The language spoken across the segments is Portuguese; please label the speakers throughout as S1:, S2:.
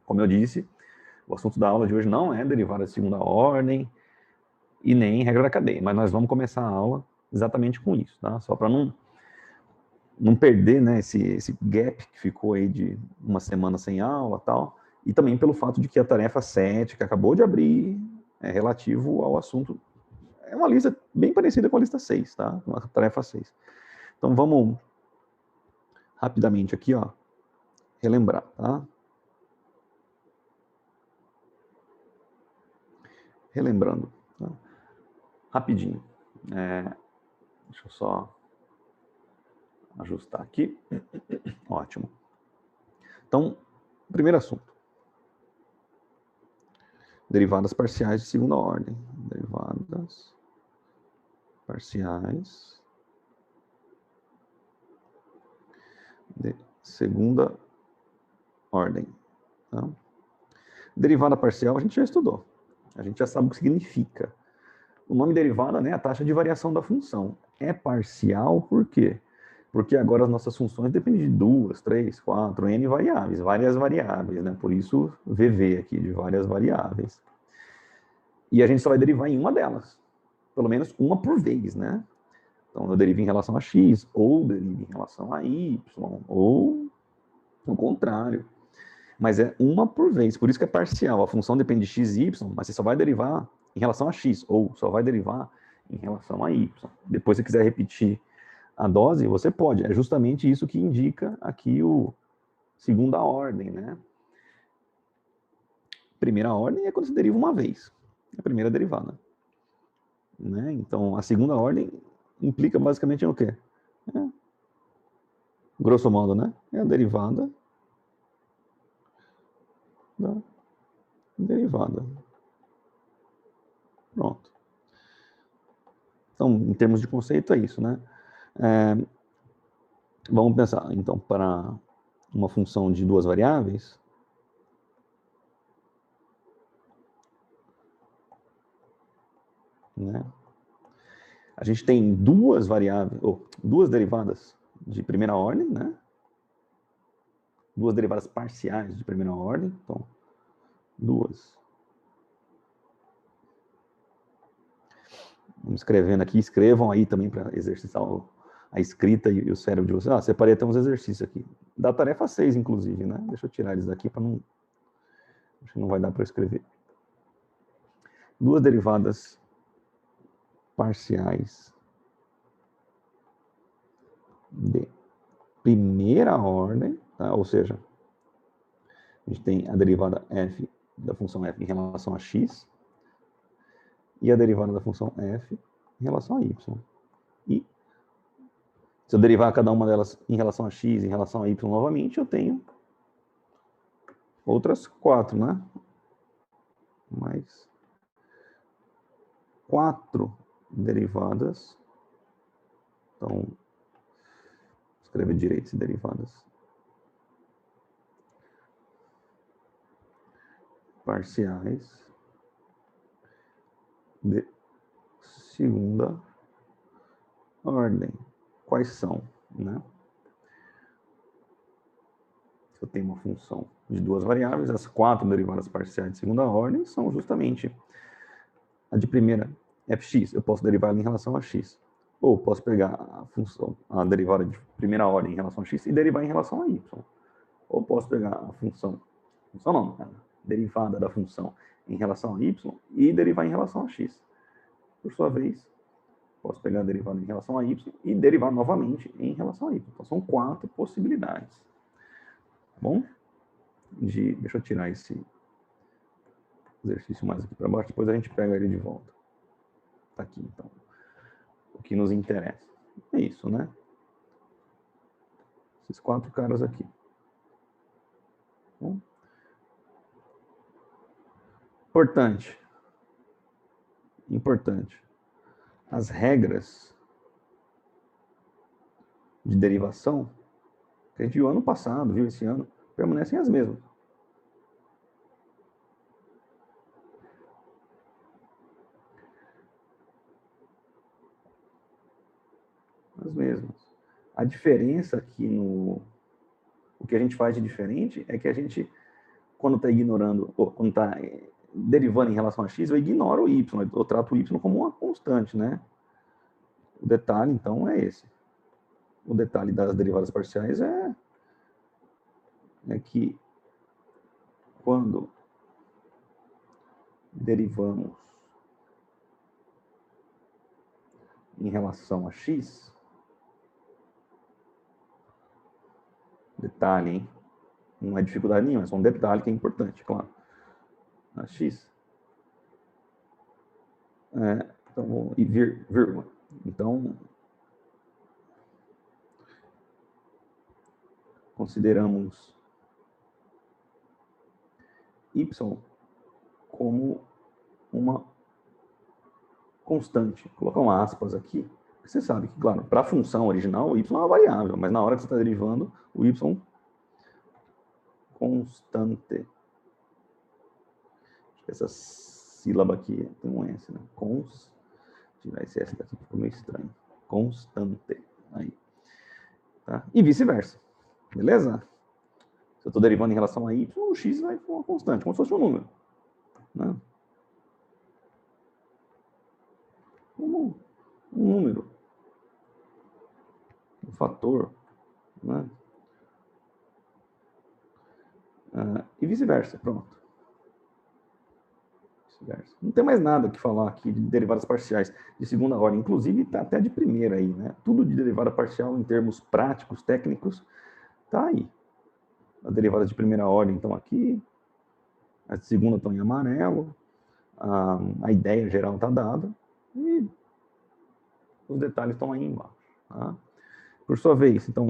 S1: Como eu disse, o assunto da aula de hoje não é derivada de segunda ordem e nem regra da cadeia, mas nós vamos começar a aula exatamente com isso, tá? Só para não perder, né, esse gap que ficou aí de uma semana sem aula e tal, e também pelo fato de que a tarefa 7, que acabou de abrir, é relativo ao assunto, é uma lista bem parecida com a lista 6, tá? Uma tarefa 6. Então vamos rapidamente aqui, ó, relembrar, tá? Relembrando, tá? Rapidinho. Deixa eu só ajustar aqui. Ótimo. Então, primeiro assunto. Derivadas parciais de segunda ordem. Derivadas parciais de segunda ordem. Tá? Derivada parcial a gente já estudou. A gente já sabe o que significa. O nome derivada, né, é a taxa de variação da função. É parcial por quê? Porque agora as nossas funções dependem de 2, 3, 4, n variáveis, várias variáveis, né? Por isso VV aqui, de várias variáveis. E a gente só vai derivar em uma delas. Pelo menos uma por vez, né? Então eu derivo em relação a x, ou derivo em relação a y, ou o contrário. Mas é uma por vez, por isso que é parcial. A função depende de x e y, mas você só vai derivar em relação a x, ou só vai derivar em relação a y. Depois, se você quiser repetir a dose, você pode. É justamente isso que indica aqui o segunda ordem, né? Primeira ordem é quando se deriva uma vez, a primeira derivada. Né? Então, a segunda ordem implica basicamente o quê? Grosso modo, né? É a derivada da derivada. Pronto. Então, em termos de conceito, é isso, né? Vamos pensar, então, para uma função de duas variáveis, né? A gente tem duas variáveis, ou duas derivadas de primeira ordem, né? Duas derivadas parciais de primeira ordem, então, duas. Vamos escrevendo aqui, escrevam aí também para exercitar a escrita e o cérebro de vocês. Separei até uns exercícios aqui. Da tarefa 6, inclusive, né? Deixa eu tirar eles daqui para não... Acho que não vai dar para escrever. Duas derivadas parciais de primeira ordem, tá? Ou seja, a gente tem a derivada f da função f em relação a x e a derivada da função f em relação a y. E se eu derivar cada uma delas em relação a x, em relação a y novamente, eu tenho outras quatro, né? Mais quatro derivadas. Então, escrever direito se derivadas parciais de segunda ordem. Quais são, né? Eu tenho uma função de duas variáveis, as quatro derivadas parciais de segunda ordem são justamente a de primeira, fx, eu posso derivar em relação a x. Ou posso pegar a função, a derivada de primeira ordem em relação a x e derivar em relação a y. Ou posso pegar a função não, a derivada da função em relação a y e derivar em relação a x. Por sua vez, posso pegar a derivada em relação a y e derivar novamente em relação a y. Então, são quatro possibilidades. Tá bom? Deixa eu tirar esse exercício mais aqui para baixo, depois a gente pega ele de volta. Tá aqui, então. O que nos interessa. É isso, né? Esses quatro caras aqui. Bom, importante. As regras de derivação que a gente viu ano passado, viu esse ano, permanecem as mesmas. As mesmas. A diferença aqui o que a gente faz de diferente é que a gente quando está ignorando, ou quando está derivando em relação a x, eu ignoro o y, eu trato o y como uma constante, né? O detalhe, então, é esse. O detalhe das derivadas parciais é que quando derivamos em relação a x, detalhe, hein? Não é dificuldade nenhuma, é só um detalhe que é importante, claro. A x. Então, e vírgula. Então, consideramos y como uma constante. Vou colocar uma aspas aqui. Você sabe que, claro, para a função original, o y é uma variável, mas na hora que você está derivando, o y constante. Acho que essa sílaba aqui tem um S, né? Tirar esse S daqui, ficou meio estranho. Constante. Aí. Tá? E vice-versa. Beleza? Se eu estou derivando em relação a y, o x vai for uma constante, como se fosse um número. Né? Como um número. Um fator. Né? E vice-versa. Pronto. Vice-versa. Não tem mais nada que falar aqui de derivadas parciais de segunda ordem. Inclusive, está até de primeira aí. Né? Tudo de derivada parcial em termos práticos, técnicos, está aí. As derivadas de primeira ordem estão aqui. As de segunda estão em amarelo. A ideia geral está dada. E os detalhes estão aí embaixo. Tá? Por sua vez, então,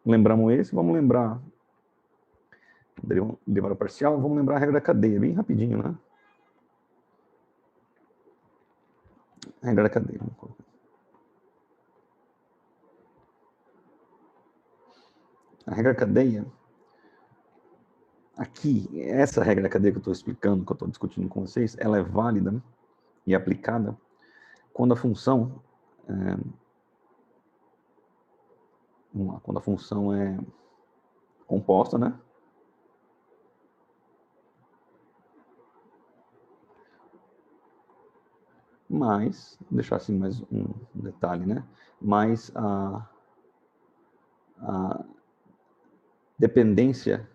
S1: lembramos esse, vamos lembrar derivada parcial, vamos lembrar a regra da cadeia, bem rapidinho, né? A regra da cadeia. A regra da cadeia, aqui, essa regra da cadeia que eu estou explicando, que eu estou discutindo com vocês, ela é válida e aplicada quando a função vamos lá, quando a função é composta, né? Mas, vou deixar assim mais um detalhe, né? Mas a dependência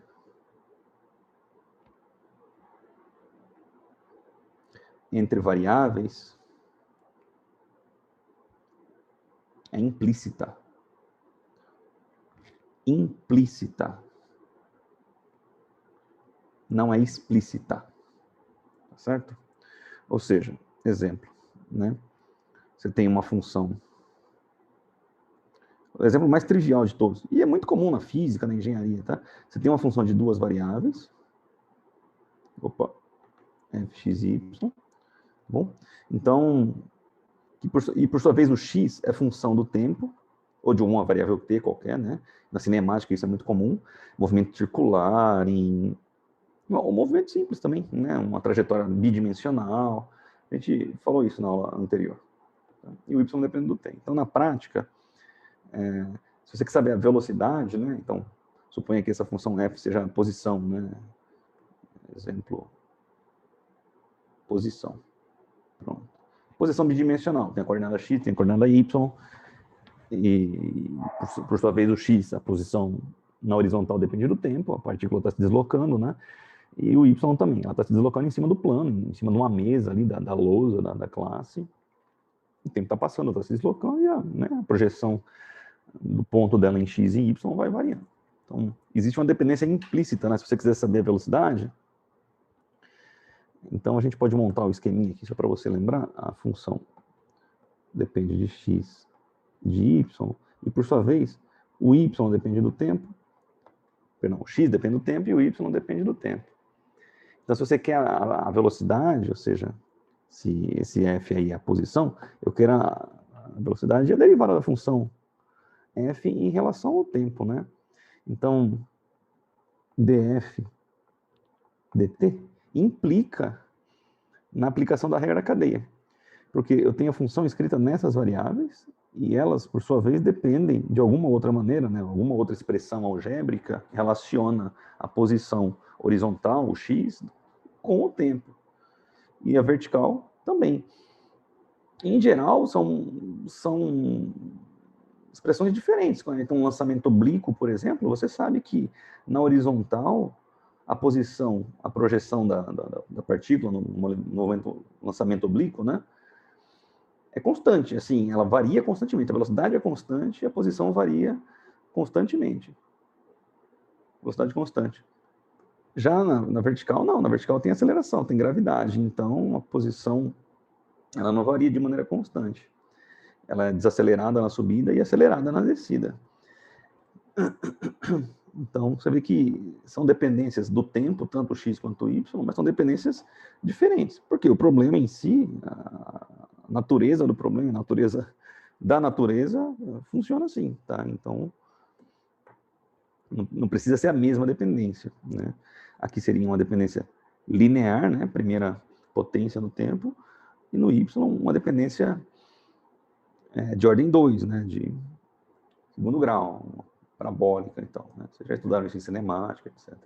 S1: entre variáveis é implícita. Implícita. Não é explícita. Tá certo? Ou seja, exemplo, né? Você tem uma função. O exemplo mais trivial de todos, e é muito comum na física, na engenharia, tá? Você tem uma função de duas variáveis. Opa, fx e y. Bom, então, por sua vez o x é função do tempo, ou de uma variável t qualquer, né? Na cinemática isso é muito comum. Movimento circular, o movimento simples também, né? Uma trajetória bidimensional. A gente falou isso na aula anterior. Tá? E o y depende do t. Então, na prática, se você quer saber a velocidade, né? Então, suponha que essa função f seja a posição, né? Exemplo, posição. Pronto. Posição bidimensional. Tem a coordenada x, tem a coordenada y. E, por sua vez, o x, a posição na horizontal depende do tempo. A partícula está se deslocando, né? E o y também. Ela está se deslocando em cima do plano, em cima de uma mesa ali, da lousa, da classe. O tempo está passando, está se deslocando e a projeção do ponto dela em x e y vai variando. Então, existe uma dependência implícita, né? Se você quiser saber a velocidade, então a gente pode montar o esqueminha aqui, só para você lembrar. A função depende de x, de y, e por sua vez, o y depende do tempo, perdão, o x depende do tempo e o y depende do tempo. Então, se você quer a velocidade, ou seja, se esse f aí é a posição, eu quero a velocidade e a derivada da função f em relação ao tempo, né? Então, df dt implica na aplicação da regra da cadeia. Porque eu tenho a função escrita nessas variáveis E elas, por sua vez, dependem de alguma outra maneira, né? Alguma outra expressão algébrica relaciona a posição horizontal, o x, com o tempo. E a vertical também. Em geral, são expressões diferentes. Quando tem um lançamento oblíquo, por exemplo, você sabe que na horizontal, a posição, a projeção da partícula no momento lançamento oblíquo, né, é constante. Assim, ela varia constantemente. A velocidade é constante e a posição varia constantemente. Velocidade constante. Já na vertical, não. Na vertical tem aceleração, tem gravidade. Então, a posição ela não varia de maneira constante. Ela é desacelerada na subida e acelerada na descida. Então, você vê que são dependências do tempo, tanto o x quanto o y, mas são dependências diferentes. Porque o problema em si, a natureza do problema, a natureza da natureza, funciona assim, tá? Então, não precisa ser a mesma dependência, né? Aqui seria uma dependência linear, né? Primeira potência no tempo, e no y, uma dependência de ordem 2, né? De segundo grau, parabólica, então, né? Vocês já estudaram isso em cinemática, etc.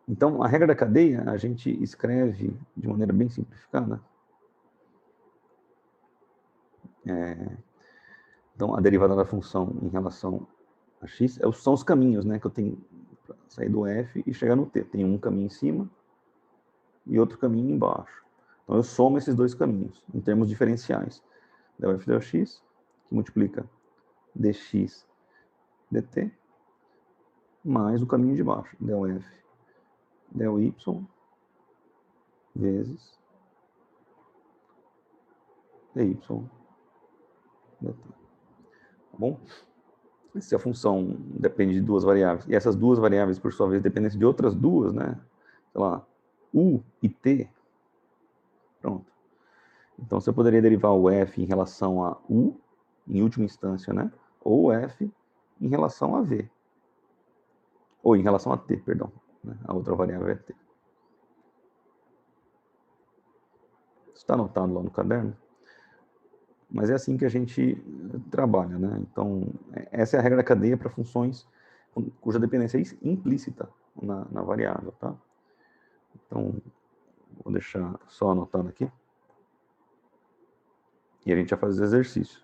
S1: Então, a regra da cadeia, a gente escreve de maneira bem simplificada. Então, a derivada da função em relação a x são os caminhos, né, que eu tenho para sair do f e chegar no t. Tem um caminho em cima e outro caminho embaixo. Então, eu somo esses dois caminhos em termos diferenciais. Del f del x, que multiplica dx dt, mais o caminho de baixo, del f del y vezes dy dt. Tá bom? Se a função depende de duas variáveis, e essas duas variáveis, por sua vez, dependem de outras duas, né? Sei lá, u e t, pronto. Então, você poderia derivar o f em relação a u, em última instância, né? Ou o f em relação a v. Ou em relação a t, perdão. Né? A outra variável é t. Está anotado lá no caderno? Mas é assim que a gente trabalha, né? Então, essa é a regra da cadeia para funções cuja dependência é implícita na variável, tá? Então, vou deixar só anotado aqui. E a gente já faz o exercício.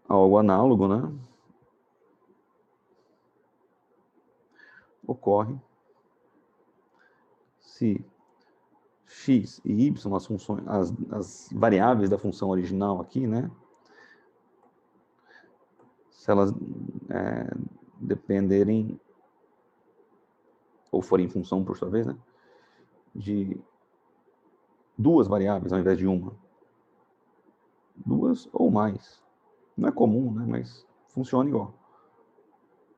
S1: Algo análogo, né? Ocorre se x e y, as funções, as variáveis da função original aqui, né? Se elas dependerem, ou forem função por sua vez, né? De duas variáveis ao invés de uma. Duas ou mais. Não é comum, né? Mas funciona igual.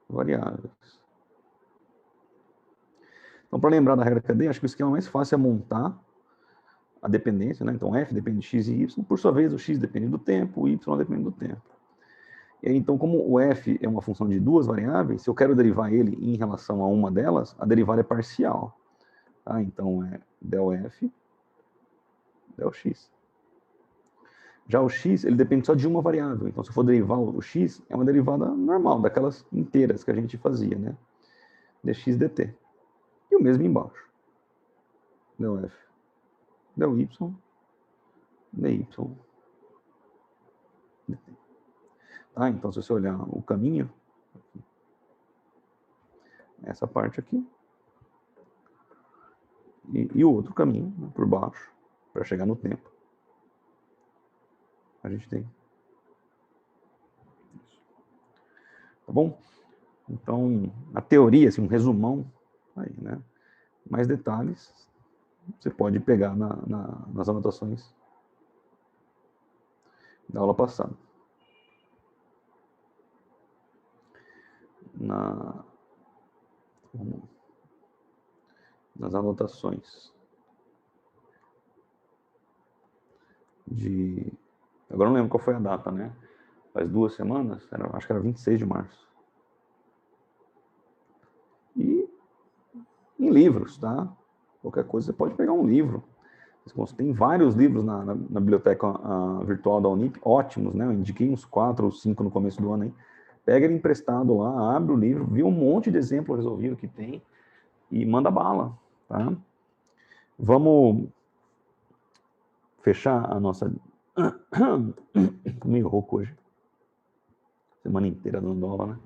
S1: Variáveis. Então, para lembrar da regra da cadeia, acho que o esquema mais fácil é montar a dependência, né? Então, f depende de x e y. Por sua vez, o x depende do tempo, o y depende do tempo. E aí, então, como o f é uma função de duas variáveis, se eu quero derivar ele em relação a uma delas, a derivada é parcial. Tá? Então, é del f, del x. Já o x, ele depende só de uma variável. Então, se eu for derivar o x, é uma derivada normal, daquelas inteiras que a gente fazia, né? dx dt. E o mesmo embaixo. Del f, del y, dy dt. Tá? Então, se você olhar o caminho, essa parte aqui, e o outro caminho, né, por baixo, para chegar no tempo, a gente tem. Tá bom? Então, a teoria, assim, um resumão, aí, né? Mais detalhes, você pode pegar nas anotações da aula passada. Nas anotações de... Agora não lembro qual foi a data, né? Faz 2 semanas, acho que era 26 de março. E em livros, tá? Qualquer coisa, você pode pegar um livro. Tem vários livros na biblioteca virtual da Unip, ótimos, né? Eu indiquei uns 4 ou 5 no começo do ano aí. Pega ele emprestado lá, abre o livro, vê um monte de exemplo resolvido que tem e manda bala, tá? Vamos fechar a nossa... meio rouco hoje. Semana inteira dando aula, né?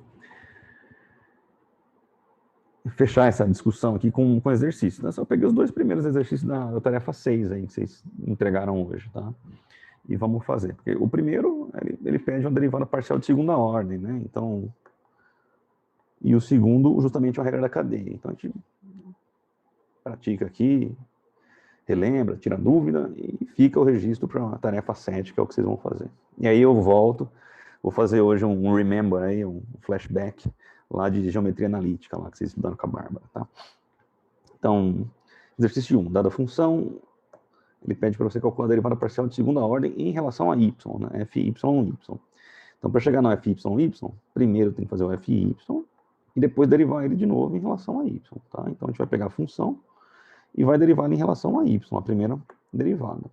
S1: Fechar essa discussão aqui com exercício. Né? Só peguei os 2 primeiros exercícios da tarefa 6 aí, que vocês entregaram hoje, tá? E vamos fazer. Porque o primeiro, ele pede uma derivada parcial de segunda ordem, né? Então, e o segundo, justamente, uma regra da cadeia. Então, a gente pratica aqui, relembra, tira dúvida e fica o registro para a tarefa 7, que é o que vocês vão fazer. E aí eu volto, vou fazer hoje um remember aí, um flashback lá de geometria analítica, lá que vocês estudaram com a Bárbara, tá? Então, exercício 1, dada a função, ele pede para você calcular a derivada parcial de segunda ordem em relação a y, né? Fy, y. Então, para chegar no Fy, primeiro tem que fazer o Fy e depois derivar ele de novo em relação a y, tá? Então, a gente vai pegar a função e vai derivar em relação a y, a primeira derivada.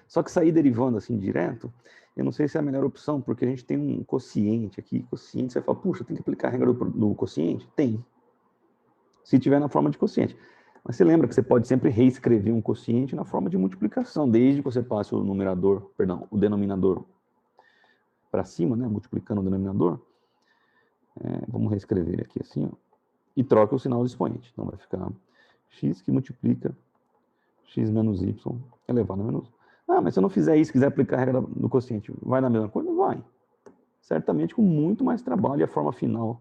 S1: Só que sair derivando assim direto, eu não sei se é a melhor opção, porque a gente tem um quociente aqui. Quociente, você fala, puxa, tem que aplicar a regra do quociente? Tem. Se tiver na forma de quociente. Mas você lembra que você pode sempre reescrever um quociente na forma de multiplicação, desde que você passe o numerador, perdão, o denominador para cima, né, multiplicando o denominador. Vamos reescrever aqui assim, ó, e troca o sinal do expoente. Então vai ficar x que multiplica x menos y elevado a menos 1. Ah, mas se eu não fizer isso, quiser aplicar a regra do quociente, vai dar a mesma coisa? Vai. Certamente com muito mais trabalho e a forma final,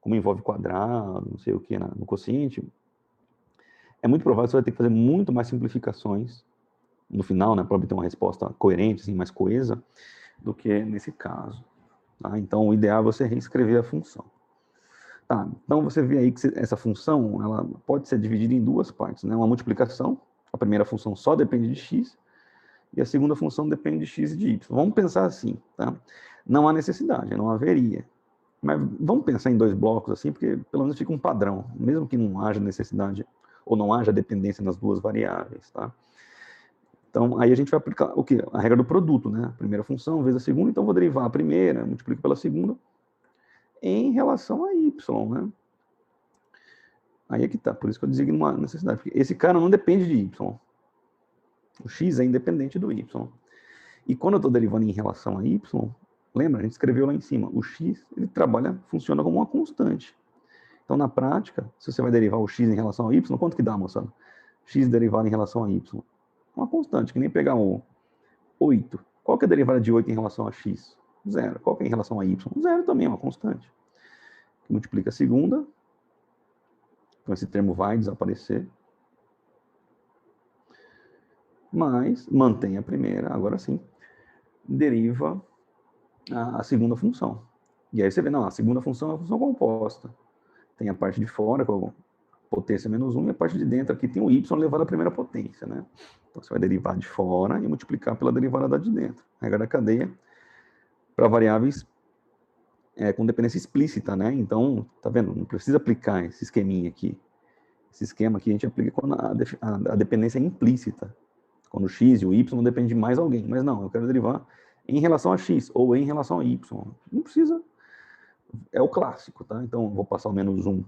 S1: como envolve quadrado, não sei o que, no quociente, é muito provável que você vai ter que fazer muito mais simplificações no final, né, para obter uma resposta coerente, assim, mais coesa, do que nesse caso. Tá? Então, o ideal é você reescrever a função. Tá, então, você vê aí que essa função ela pode ser dividida em 2 partes. Né? Uma multiplicação, a primeira função só depende de x, e a segunda função depende de x e de y. Vamos pensar assim, tá? Não há necessidade, não haveria. Mas vamos pensar em 2 blocos assim, porque pelo menos fica um padrão, mesmo que não haja necessidade ou não haja dependência nas 2 variáveis, tá? Então, aí a gente vai aplicar o quê? A regra do produto, né? A primeira função vezes a segunda, então vou derivar a primeira, multiplico pela segunda, em relação a y, né? Aí é que tá, por isso que eu designo uma necessidade, porque esse cara não depende de y. O x é independente do y. E quando eu estou derivando em relação a y, lembra, a gente escreveu lá em cima, o x, ele funciona como uma constante. Então, na prática, se você vai derivar o x em relação ao y, quanto que dá, moçada? X derivado em relação a y. Uma constante, que nem pegar um 8. Qual que é a derivada de 8 em relação a x? 0. Qual que é em relação a y? 0 também é uma constante. Multiplica a segunda. Então, esse termo vai desaparecer. Mas mantém a primeira, agora sim. Deriva a segunda função. E aí você vê, não, a segunda função é uma função composta. Tem a parte de fora, com a potência menos 1, e a parte de dentro aqui tem o y elevado à primeira potência, né? Então você vai derivar de fora e multiplicar pela derivada da de dentro. Regra da cadeia para variáveis com dependência explícita, né? Então, tá vendo? Não precisa aplicar esse esqueminha aqui. Esse esquema aqui a gente aplica quando a dependência é implícita. Quando o x e o y dependem de mais alguém. Mas não, eu quero derivar em relação a x ou em relação a y. Não precisa. É o clássico, tá? Então, vou passar o menos 1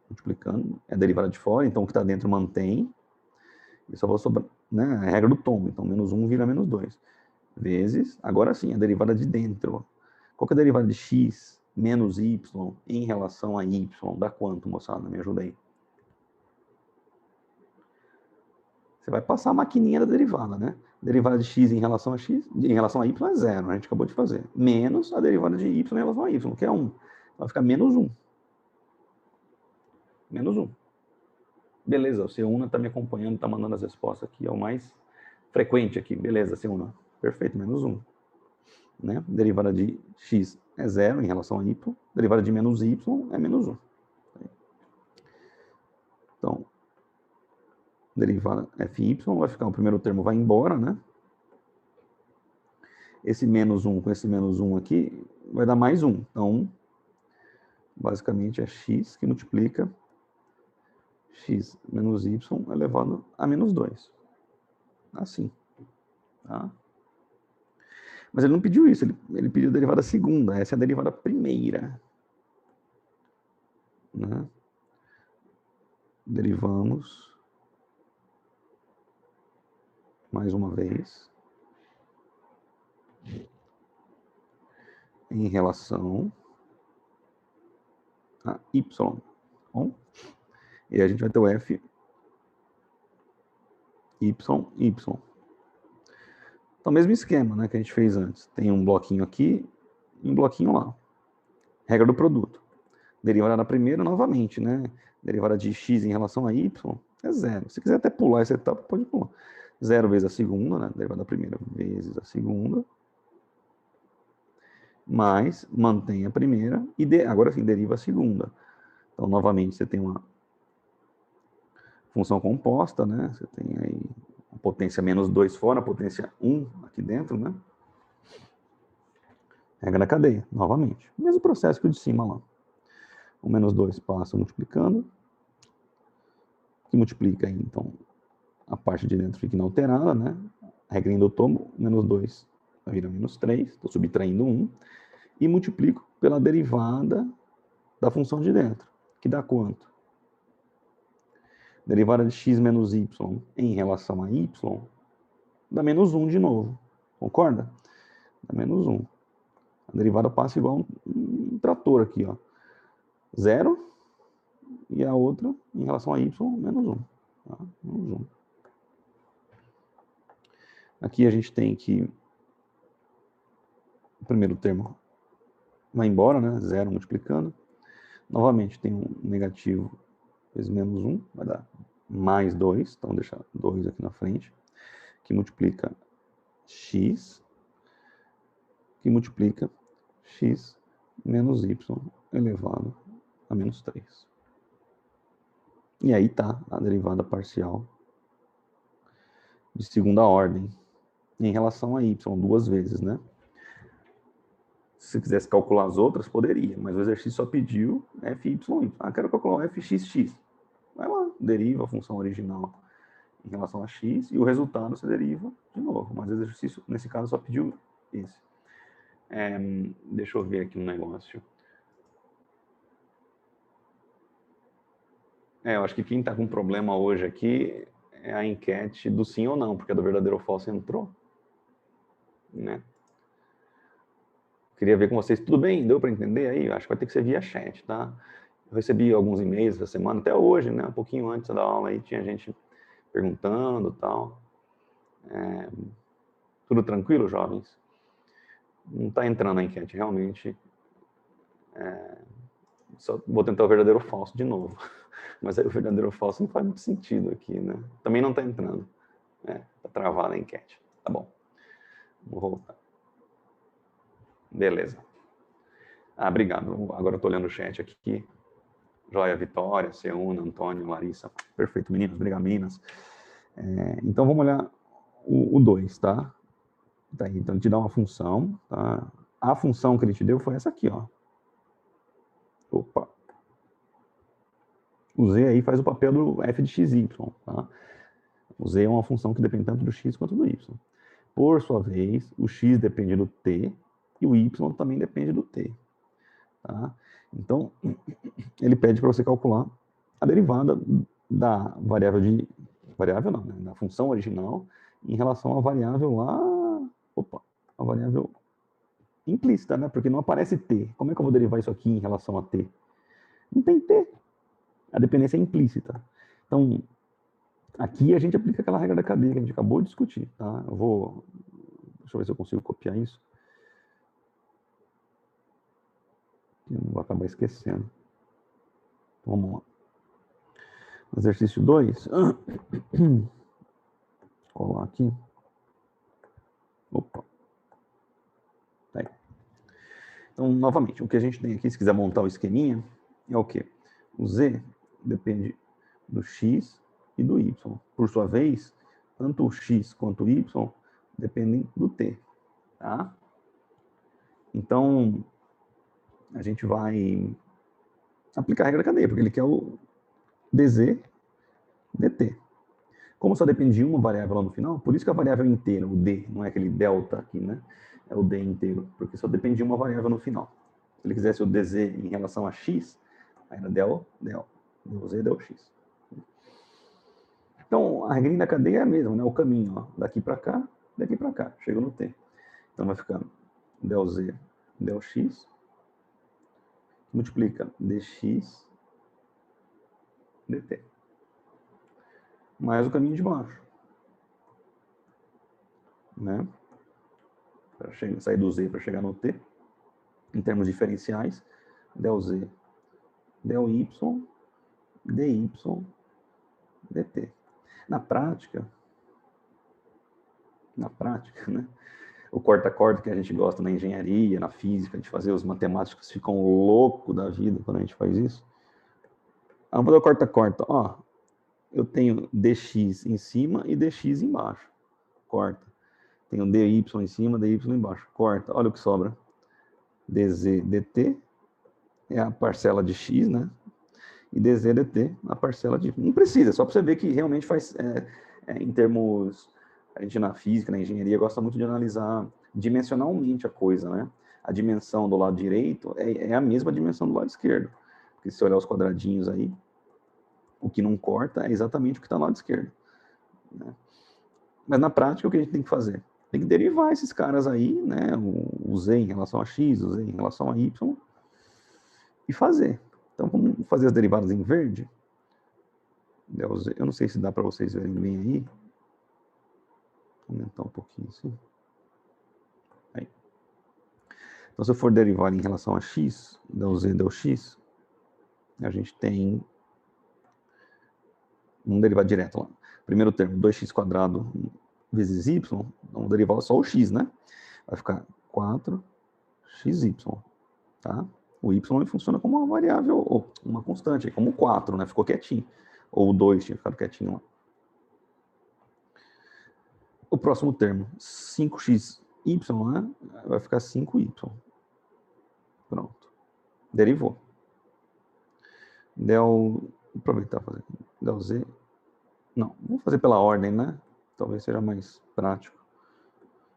S1: multiplicando. É a derivada de fora, então o que está dentro mantém. E só vou sobrar, né? A regra do tombo. Então, menos 1 vira menos 2. Vezes, agora sim, a derivada de dentro. Qual que é a derivada de x menos y em relação a y? Dá quanto, moçada? Me ajuda aí. Você vai passar a maquininha da derivada, né? Derivada de x em relação a x, em relação a y é 0, a gente acabou de fazer. Menos a derivada de y em relação a y, que é 1. Vai ficar menos 1. Menos 1. Beleza, o Seuna está me acompanhando, está mandando as respostas aqui, é o mais frequente aqui. Beleza, Seuna. Perfeito, menos 1. Né? Derivada de x é 0 em relação a y. Derivada de menos y é menos 1. Então, derivada fy vai ficar, o primeiro termo vai embora, né? Esse menos 1 com esse menos 1 aqui vai dar mais 1. Então, basicamente é x que multiplica x menos y elevado a menos 2. Assim. Tá? Mas ele não pediu isso, ele pediu a derivada segunda. Essa é a derivada primeira. Né? Derivamos mais uma vez em relação a y. Bom, e a gente vai ter o f y. Então, mesmo esquema, né, que a gente fez antes. Tem um bloquinho aqui e um bloquinho lá. Regra do produto. Derivada da primeira, novamente, né? Derivada de x em relação a y é zero. Se quiser até pular essa etapa, pode pular. Zero vezes a segunda, né? Derivada da primeira vezes a segunda. Mais, mantém a primeira e agora sim, deriva a segunda. Então, novamente, você tem uma função composta, né? Você tem aí a potência menos 2 fora, a potência 1 aqui dentro, né? Regra da cadeia, novamente. Mesmo processo que o de cima lá. O menos 2 passa multiplicando, que multiplica aí, então, a parte de dentro fica inalterada, né? A regrinha do tombo, menos 2 vai virar menos 3, estou subtraindo 1, e multiplico pela derivada da função de dentro, que dá quanto? Derivada de x menos y em relação a y, dá menos 1 de novo, concorda? Dá menos 1. A derivada passa igual um trator aqui, ó. 0, e a outra, em relação a y, menos 1. Tá? Menos 1. Aqui a gente tem que o primeiro termo vai embora, né? 0 multiplicando. Novamente tem um negativo vezes menos 1, vai dar mais 2. Então, vou deixar 2 aqui na frente. Que multiplica x, que multiplica x menos y elevado a menos 3. E aí tá a derivada parcial de segunda ordem em relação a y, duas vezes, né? Se você quisesse calcular as outras, poderia, mas o exercício só pediu f, y. Ah, quero calcular o fxx. Vai lá, deriva a função original em relação a x e o resultado você deriva de novo. Mas o exercício, nesse caso, só pediu esse. Deixa eu ver aqui um negócio. Eu acho que quem está com problema hoje aqui é a enquete do sim ou não, porque a do verdadeiro ou falso entrou. Né? Queria ver com vocês, tudo bem? Deu para entender aí? Acho que vai ter que ser via chat, tá? Eu recebi alguns e-mails essa semana, até hoje, né? Um pouquinho antes da aula aí, tinha gente perguntando e tal. Tudo tranquilo, jovens? Não está entrando a enquete, realmente. Só vou tentar o verdadeiro ou falso de novo. Mas aí o verdadeiro ou falso não faz muito sentido aqui, né? Também não está entrando. Tá travada a enquete. Tá bom. Vou voltar. Beleza. Obrigado. Agora eu estou olhando o chat aqui. Joia, Vitória, Seuna, Antônio, Larissa. Perfeito, meninos. Obrigado, meninas. Então, vamos olhar o 2, tá? Então, ele te dá uma função, tá? A função que ele te deu foi essa aqui, ó. Opa. O z aí faz o papel do f de xy, tá? O z é uma função que depende tanto do x quanto do y. Por sua vez, o x depende do t e o y também depende do t. Tá? Então, ele pede para você calcular a derivada da variável de... Variável não, né? Da função original em relação à variável lá... Opa! A variável implícita, né? Porque não aparece t. Como é que eu vou derivar isso aqui em relação a t? Não tem t. A dependência é implícita. Então, aqui a gente aplica aquela regra da cadeia que a gente acabou de discutir. Tá? Deixa eu ver se eu consigo copiar isso. Eu não vou acabar esquecendo. Então, vamos lá. Exercício 2. Colar aqui. Opa. Tá aí. Então, novamente, o que a gente tem aqui, se quiser montar o esqueminha, é o quê? O z depende do x e do y. Por sua vez, tanto o x quanto o y dependem do t. Tá? Então, a gente vai aplicar a regra da cadeia, porque ele quer o dz dt. Como só depende de uma variável lá no final, por isso que a variável inteira, o d, não é aquele delta aqui, né? É o d inteiro, porque só depende de uma variável no final. Se ele quisesse o dz em relação a x, aí era del z, del x. Então, a regrinha da cadeia é a mesma, né? O caminho, ó, daqui para cá, daqui para cá, chega no t. Então vai ficar del z, del x, multiplica dx, dt. Mais o caminho de baixo, né? Para sair do z para chegar no t, em termos diferenciais, del z, del y, dy, dt. Na prática, né? O corta-corta que a gente gosta na engenharia, na física, de fazer, os matemáticos ficam loucos da vida quando a gente faz isso. Vamos fazer o corta-corta. Ó, eu tenho dx em cima e dx embaixo. Corta. Tenho dy em cima, dy embaixo. Corta. Olha o que sobra. dz dt é a parcela de x, né? E dz dt a parcela de... Não precisa, só para você ver que realmente faz... em termos... A gente na física, na engenharia, gosta muito de analisar dimensionalmente a coisa, né? A dimensão do lado direito é a mesma dimensão do lado esquerdo. Porque se você olhar os quadradinhos aí, o que não corta é exatamente o que está no lado esquerdo. Né? Mas na prática, o que a gente tem que fazer? Tem que derivar esses caras aí, né? O z em relação a x, o z em relação a y, e fazer. Então, vamos fazer as derivadas em verde. Eu não sei se dá para vocês verem bem aí. Vou aumentar um pouquinho assim. Aí. Então, se eu for derivar em relação a x, del z, del x, a gente tem... Vamos derivar direto lá. Primeiro termo, 2x² vezes y, vamos derivar só o x, né? Vai ficar 4xy, tá? O y funciona como uma variável, ou uma constante, como 4, né? Ficou quietinho. Ou o 2 tinha ficado quietinho lá. O próximo termo, 5xy, né? Vai ficar 5y. Pronto. Derivou. Aproveitar fazer. Del z. Não, vamos fazer pela ordem, né? Talvez seja mais prático.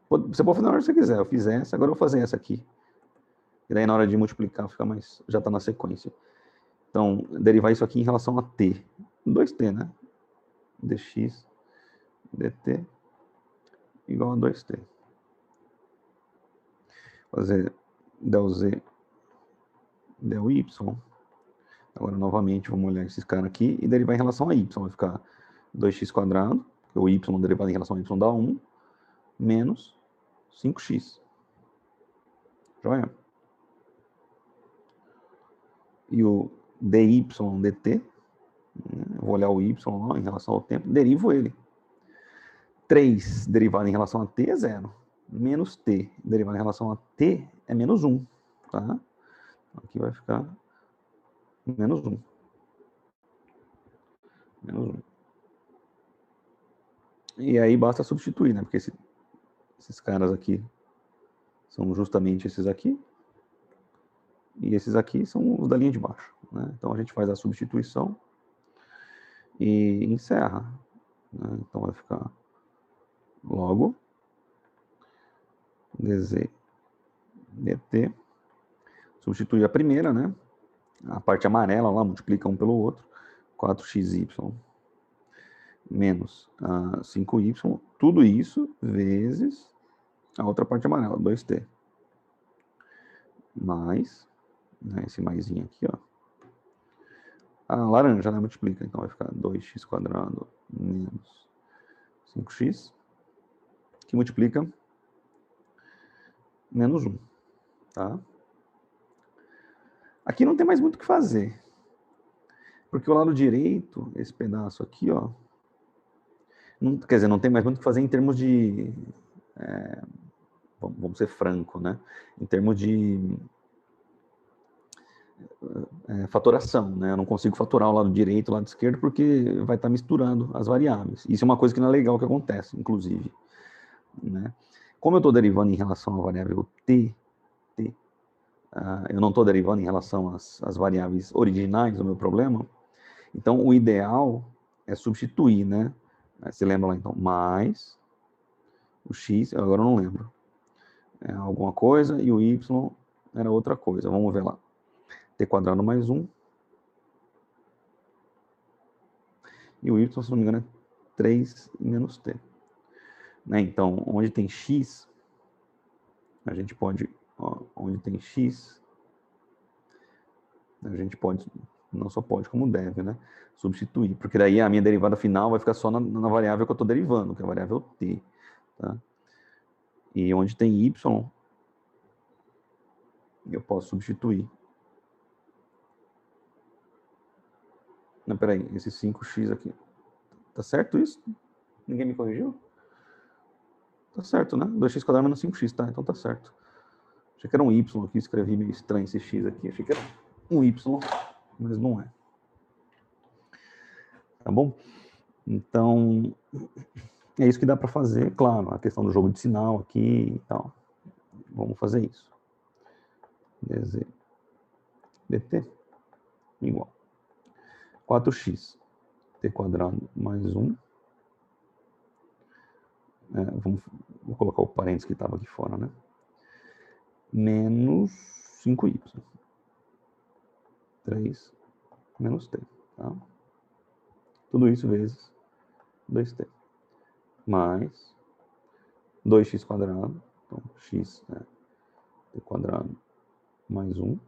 S1: Você pode fazer na hora que você quiser. Eu fiz essa, agora eu vou fazer essa aqui. E daí na hora de multiplicar fica mais... Já está na sequência. Então, derivar isso aqui em relação a t. 2t, né? dx dt igual a 2t. Fazer del z, del y. Agora, novamente, vamos olhar esses caras aqui e derivar em relação a y. Vai ficar 2x², porque o y derivado em relação a y dá 1, menos 5x. Joia? E o dy dt, vou olhar o y lá em relação ao tempo, derivo ele. 3 derivado em relação a t é 0. Menos t derivado em relação a t é menos 1. Tá? Aqui vai ficar menos 1. Menos 1. E aí basta substituir, né? Porque esses caras aqui são justamente esses aqui. E esses aqui são os da linha de baixo. Né? Então a gente faz a substituição e encerra. Né? Então vai ficar logo dz dt. Substitui a primeira, né? A parte amarela lá, multiplica um pelo outro. 4xy menos 5y. Tudo isso vezes a outra parte amarela, 2t. Mais, né, esse maisinho aqui, ó. A laranja, né, multiplica. Então vai ficar 2x² menos 5x, que multiplica menos 1, tá? Aqui não tem mais muito o que fazer. Porque o lado direito, esse pedaço aqui, ó, quer dizer, não tem mais muito o que fazer em termos de... vamos ser franco, né? Em termos de fatoração, né? Eu não consigo fatorar o lado direito e o lado esquerdo porque vai estar misturando as variáveis. Isso é uma coisa que não é legal que acontece, inclusive. Né? Como eu estou derivando em relação à variável t, eu não estou derivando em relação às variáveis originais do meu problema, então o ideal é substituir, né? Você lembra lá, então, mais o x, agora eu não lembro. É alguma coisa, e o y era outra coisa. Vamos ver lá. T quadrado mais 1. E o y, se não me engano, é 3 menos t. Né? Então, onde tem x, a gente pode, ó, onde tem x, a gente pode, não só pode, como deve, né? Substituir, porque daí a minha derivada final vai ficar só na variável que eu estou derivando, que é a variável t. Tá? E onde tem y, eu posso substituir. Não, peraí, esse 5x aqui. Tá certo isso? Ninguém me corrigiu? Tá certo, né? 2x quadrado menos 5x, tá? Então tá certo. Achei que era um y aqui, escrevi meio estranho esse x aqui. Achei que era um y, mas não é. Tá bom? Então, é isso que dá para fazer, claro, a questão do jogo de sinal aqui e tal. Vamos fazer isso. dz dt igual 4x t quadrado mais 1. Vou colocar o parênteses que estava aqui fora, né? Menos 5y. 3 menos t. Tá? Tudo isso vezes 2t. Mais 2x quadrado. Então, x é t quadrado mais 1.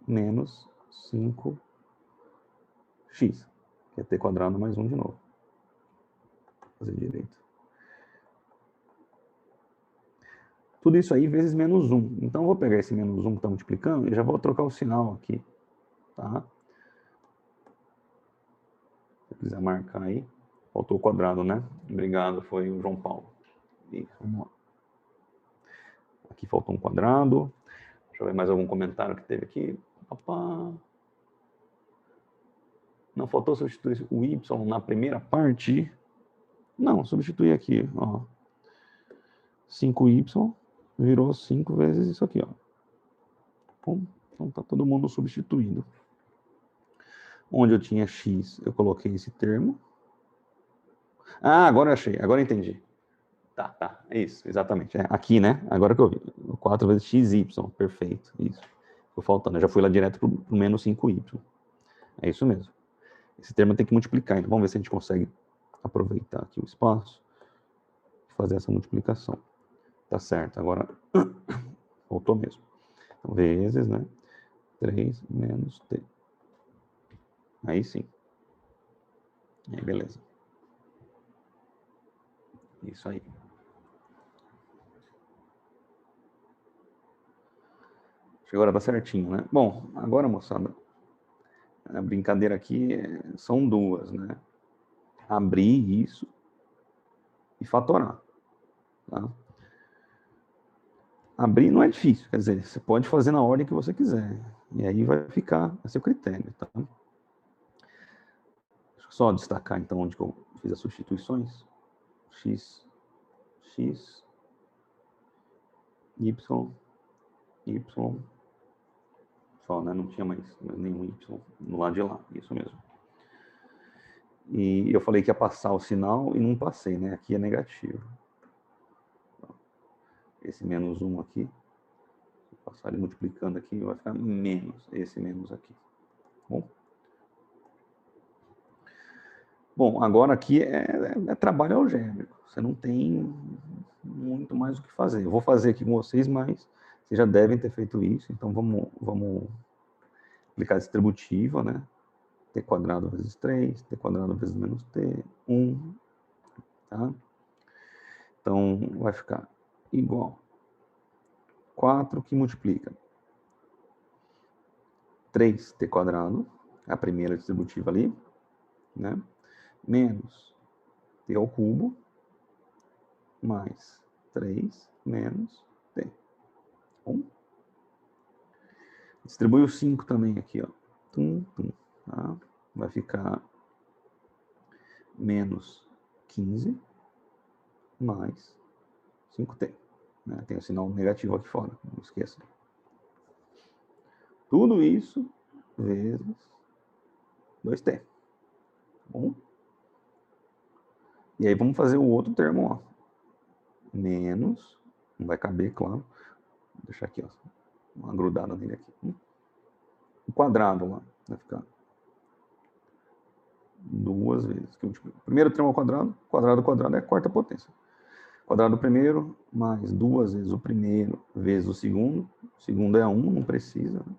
S1: Menos 5x, que é t quadrado mais 1 de novo. Vou fazer direito. Tudo isso aí vezes menos 1. Então, eu vou pegar esse menos 1 que está multiplicando e já vou trocar o sinal aqui. Tá? Se eu quiser marcar aí. Faltou o quadrado, né? Obrigado, foi o João Paulo. Isso, vamos lá. Aqui faltou um quadrado. Deixa eu ver mais algum comentário que teve aqui. Opa. Não faltou substituir o y na primeira parte? Não, substituir aqui, ó. 5y virou 5 vezes isso aqui, ó. Bom, então tá todo mundo substituindo. Onde eu tinha x, eu coloquei esse termo. Ah, agora eu achei, agora eu entendi. Tá, é isso, exatamente. É aqui, né? Agora que eu vi. 4 vezes xy, perfeito, isso. Ficou faltando, eu já fui lá direto pro menos 5y. É isso mesmo. Esse termo tem que multiplicar, então vamos ver se a gente consegue aproveitar aqui o espaço e fazer essa multiplicação. Tá certo, agora voltou mesmo. Então, vezes, né? 3 menos t. Aí sim. Aí beleza. Isso aí. Agora tá certinho, né? Bom, agora, moçada, a brincadeira aqui são duas, né? Abrir isso e fatorar. Tá? Abrir não é difícil, quer dizer, você pode fazer na ordem que você quiser. E aí vai ficar a seu critério, tá? Deixa eu só destacar então onde que eu fiz as substituições. X, X, Y, Y. Só, né? Não tinha mais nenhum Y no lado de lá, isso mesmo. E eu falei que ia passar o sinal e não passei, né? Aqui é negativo. Esse menos 1 aqui, vou passar ele multiplicando aqui, vai ficar menos esse menos aqui. Bom, agora aqui é trabalho algébrico. Você não tem muito mais o que fazer. Eu vou fazer aqui com vocês, mas vocês já devem ter feito isso. Então, vamos aplicar a distributiva, né? T quadrado vezes 3, T quadrado vezes menos T, 1, tá? Então, vai ficar igual 4 que multiplica 3t quadrado, a primeira distributiva ali, né? Menos t ao cubo, mais 3 menos t. Bom, distribui o 5 também aqui, ó. Tá? Vai ficar menos 15 mais 5t. Né? Tem o sinal negativo aqui fora, não esqueça. Tudo isso vezes 2t. Tá bom? E aí vamos fazer o outro termo, ó. Menos, não vai caber, claro. Vou deixar aqui, ó, uma grudada nele aqui. O quadrado lá vai ficar 2 vezes. Primeiro termo ao quadrado é a quarta potência. Quadrado do primeiro mais 2 vezes o primeiro vezes o segundo. O segundo é 1, não precisa, né?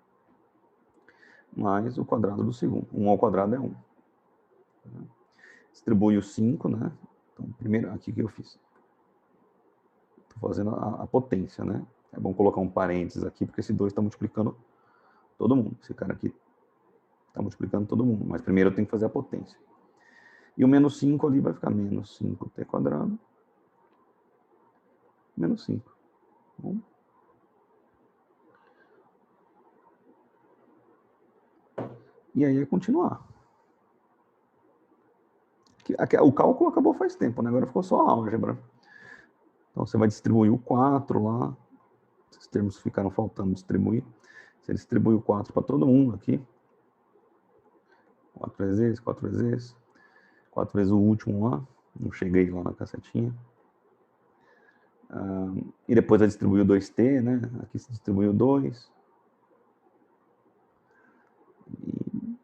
S1: Mais o quadrado do segundo. 1 ao quadrado é 1. Distribui o 5, né? Então, primeiro, aqui que eu fiz. Estou fazendo a potência, né? É bom colocar um parênteses aqui, porque esse 2 está multiplicando todo mundo. Esse cara aqui está multiplicando todo mundo. Mas primeiro eu tenho que fazer a potência. E o menos 5 ali vai ficar menos 5t quadrado. Menos 5. Bom. E aí é continuar. O cálculo acabou faz tempo, né? Agora ficou só a álgebra. Então você vai distribuir o 4 lá. Esses termos ficaram faltando distribuir. Você distribui o 4 para todo mundo aqui. 4 vezes esse, 4 vezes esse. 4 vezes o último lá. Não cheguei lá na cacetinha. E depois vai distribuir o 2t, né? Aqui se distribui o 2. E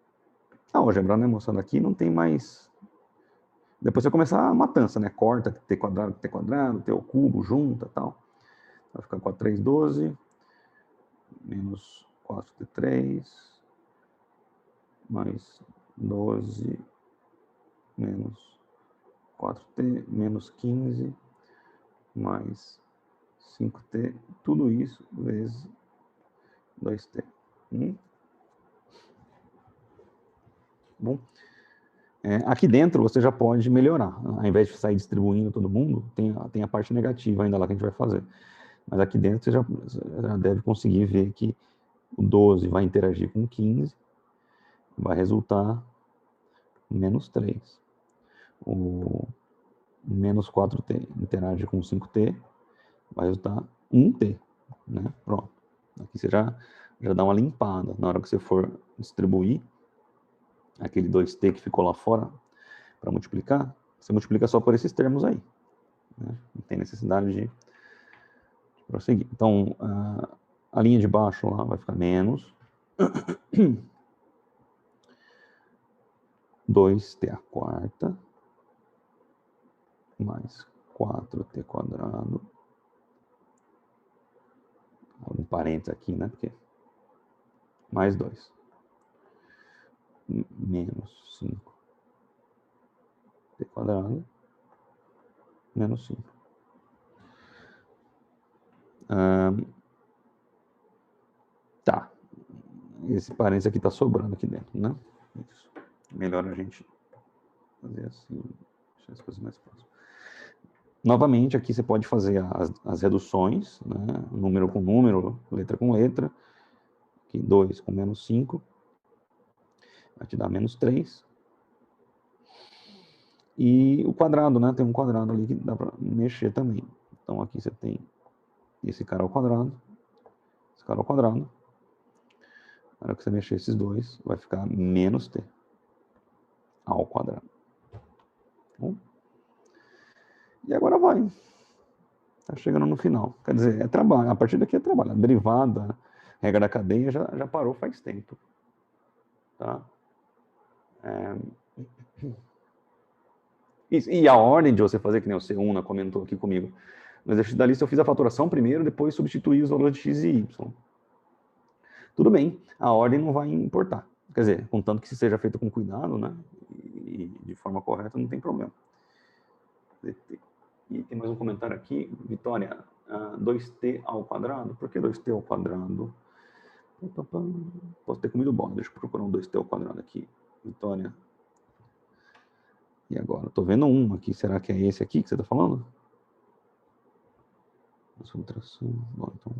S1: a álgebra, né, moçada? Aqui não tem mais... Depois você começar a matança, né? Corta t quadrado, t ao cubo, junta e tal. Vai ficar 4, 3, 12. Menos 4t3. Mais 12. Menos 4t. Menos 15. Mais 5t. Tudo isso vezes 2t. Bom, aqui dentro você já pode melhorar. Ao invés de sair distribuindo todo mundo, tem a parte negativa ainda lá que a gente vai fazer. Mas aqui dentro você já deve conseguir ver que o 12 vai interagir com 15, vai resultar menos 3. O menos 4t interage com 5t, vai resultar 1t. Né? Pronto. Aqui você já dá uma limpada. Na hora que você for distribuir aquele 2t que ficou lá fora para multiplicar, você multiplica só por esses termos aí. Né? Não tem necessidade de prosseguir. Então, a linha de baixo lá vai ficar menos 2t a quarta mais 4t quadrado. Um parênteses aqui, né? Porque mais 2. Menos 5t quadrado. Menos 5. Tá. Esse parênteses aqui tá sobrando aqui dentro, né? Isso. Melhor a gente fazer assim. Deixar as coisas mais próximas. Novamente, aqui você pode fazer as reduções, né? Número com número, letra com letra. Aqui 2 com menos 5. Vai te dar menos 3. E o quadrado, né? Tem um quadrado ali que dá para mexer também. Então aqui você tem esse cara ao quadrado. Esse cara ao quadrado. Na hora que você mexer esses dois, vai ficar menos t ao quadrado. Bom, e agora vai. Tá chegando no final. Quer dizer, é trabalho. A partir daqui é trabalho. A derivada, regra da cadeia, já parou faz tempo. Tá? E a ordem de você fazer, que nem o Seuna comentou aqui comigo, no exercício da lista eu fiz a faturação primeiro, depois substituí os valores de x e y. Tudo bem, a ordem não vai importar. Quer dizer, contanto que se seja feito com cuidado, né, e de forma correta, não tem problema. E tem mais um comentário aqui, Vitória, 2t ao quadrado. Por que 2t ao quadrado? Posso ter comido bola, deixa eu procurar um 2t ao quadrado aqui, Vitória. E agora? Estou vendo um aqui, será que é esse aqui que você está falando? Subtração. Bom, então.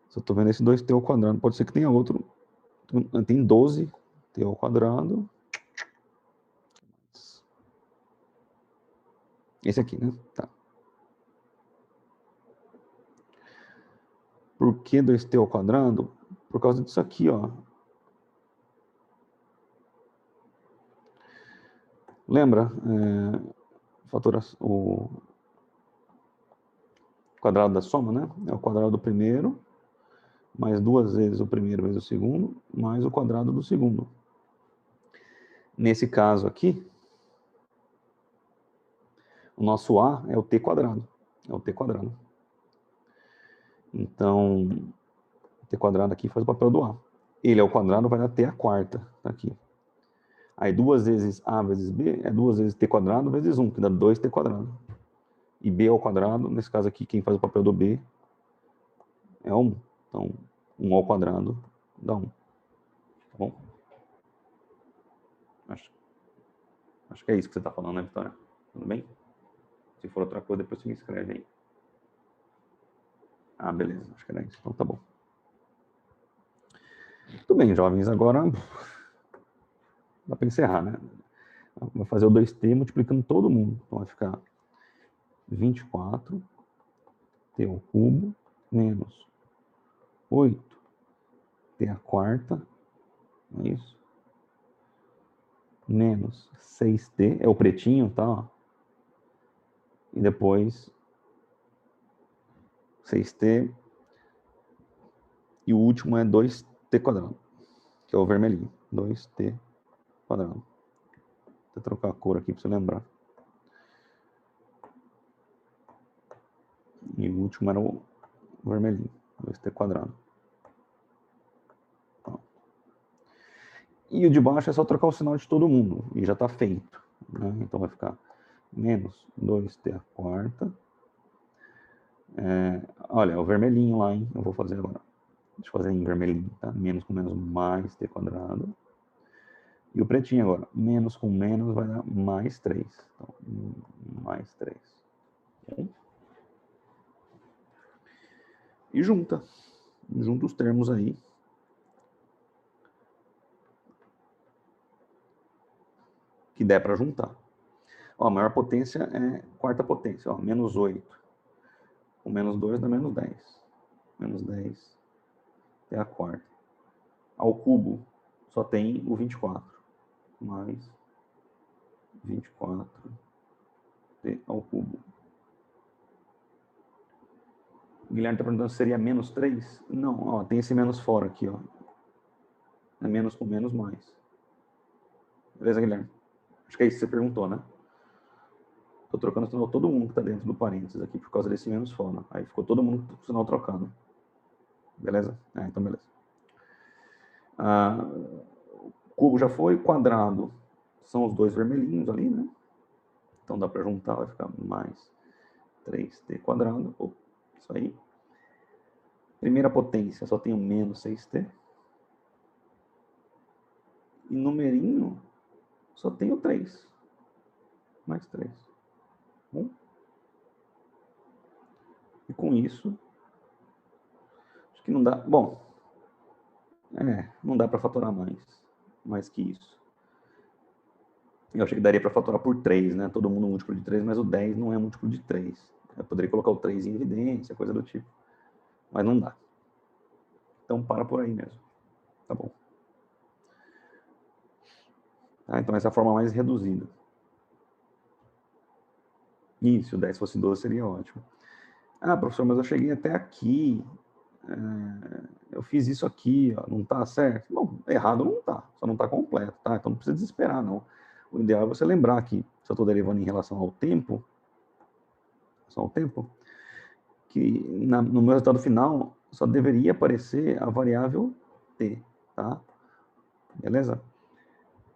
S1: Só estou vendo esse 2t ao quadrado. Pode ser que tenha outro. Tem 12t ao quadrado. Esse aqui, né? Tá. Por que 2t ao quadrado? Por causa disso aqui, ó. Lembra? O quadrado da soma, né? É o quadrado do primeiro, mais 2 vezes o primeiro vezes o segundo, mais o quadrado do segundo. Nesse caso aqui, o nosso A é o t quadrado. É o t quadrado. Então, o t quadrado aqui faz o papel do A. Ele ao quadrado vai dar t à quarta. Tá aqui. Aí 2 vezes A vezes B é 2 vezes t quadrado vezes 1, que dá 2t quadrado. E B ao quadrado, nesse caso aqui, quem faz o papel do B é 1. Então, 1 ao quadrado dá 1. Tá bom? Acho que é isso que você está falando, né, Vitória? Tudo bem? Se for outra coisa, depois você me escreve aí. Ah, beleza. Acho que era isso. Então tá bom. Tudo bem, jovens. Agora dá para encerrar, né? Vai fazer o 2t multiplicando todo mundo. Então vai ficar 24t ao cubo menos 8t à quarta. É isso? Menos 6t. É o pretinho, tá? Ó. E depois 6t. E o último é 2t quadrado, que é o vermelhinho. 2t quadrado. Vou trocar a cor aqui para você lembrar. E o último era o vermelhinho. 2t quadrado. E o de baixo é só trocar o sinal de todo mundo. E já está feito. Né? Então vai ficar menos 2t à quarta. Olha, é o vermelhinho lá, hein? Eu vou fazer agora. Deixa eu fazer em vermelhinho, tá? Menos com menos mais t quadrado. E o pretinho agora. Menos com menos vai dar mais 3. Então, mais 3. E junta. Junta os termos aí. Que der para juntar. Ó, a maior potência é quarta potência. Ó, menos 8. Com menos 2 dá menos 10. Menos 10 é a quarta. Ao cubo só tem o 24. Mais 24 ao cubo. O Guilherme está perguntando se seria menos 3. Não, ó, tem esse menos fora aqui. Ó. É menos com menos mais. Beleza, Guilherme? Acho que é isso que você perguntou, né? Estou trocando o sinal todo mundo que está dentro do parênteses aqui por causa desse menos fora. Aí ficou todo mundo com o sinal trocado. Beleza? Então beleza. Cubo já foi, quadrado são os dois vermelhinhos ali, né? Então dá para juntar, vai ficar mais 3t quadrado. Isso aí. Primeira potência só tem o menos 6t. E numerinho só tem o 3. Mais 3. Bom. E com isso, acho que não dá. Bom, não dá para fatorar mais que isso. Eu achei que daria para fatorar por 3, né? Todo mundo múltiplo de 3, mas o 10 não é múltiplo de 3. Eu poderia colocar o 3 em evidência, coisa do tipo. Mas não dá. Então para por aí mesmo. Tá bom. Então essa é a forma mais reduzida. Isso, se o 10 fosse 12 seria ótimo. Professor, mas eu cheguei até aqui. Eu fiz isso aqui, ó, não tá certo? Bom, errado não tá, só não tá completo, tá? Então não precisa desesperar, não. O ideal é você lembrar que, se eu estou derivando em relação ao tempo, que no meu resultado final só deveria aparecer a variável t, tá? Beleza?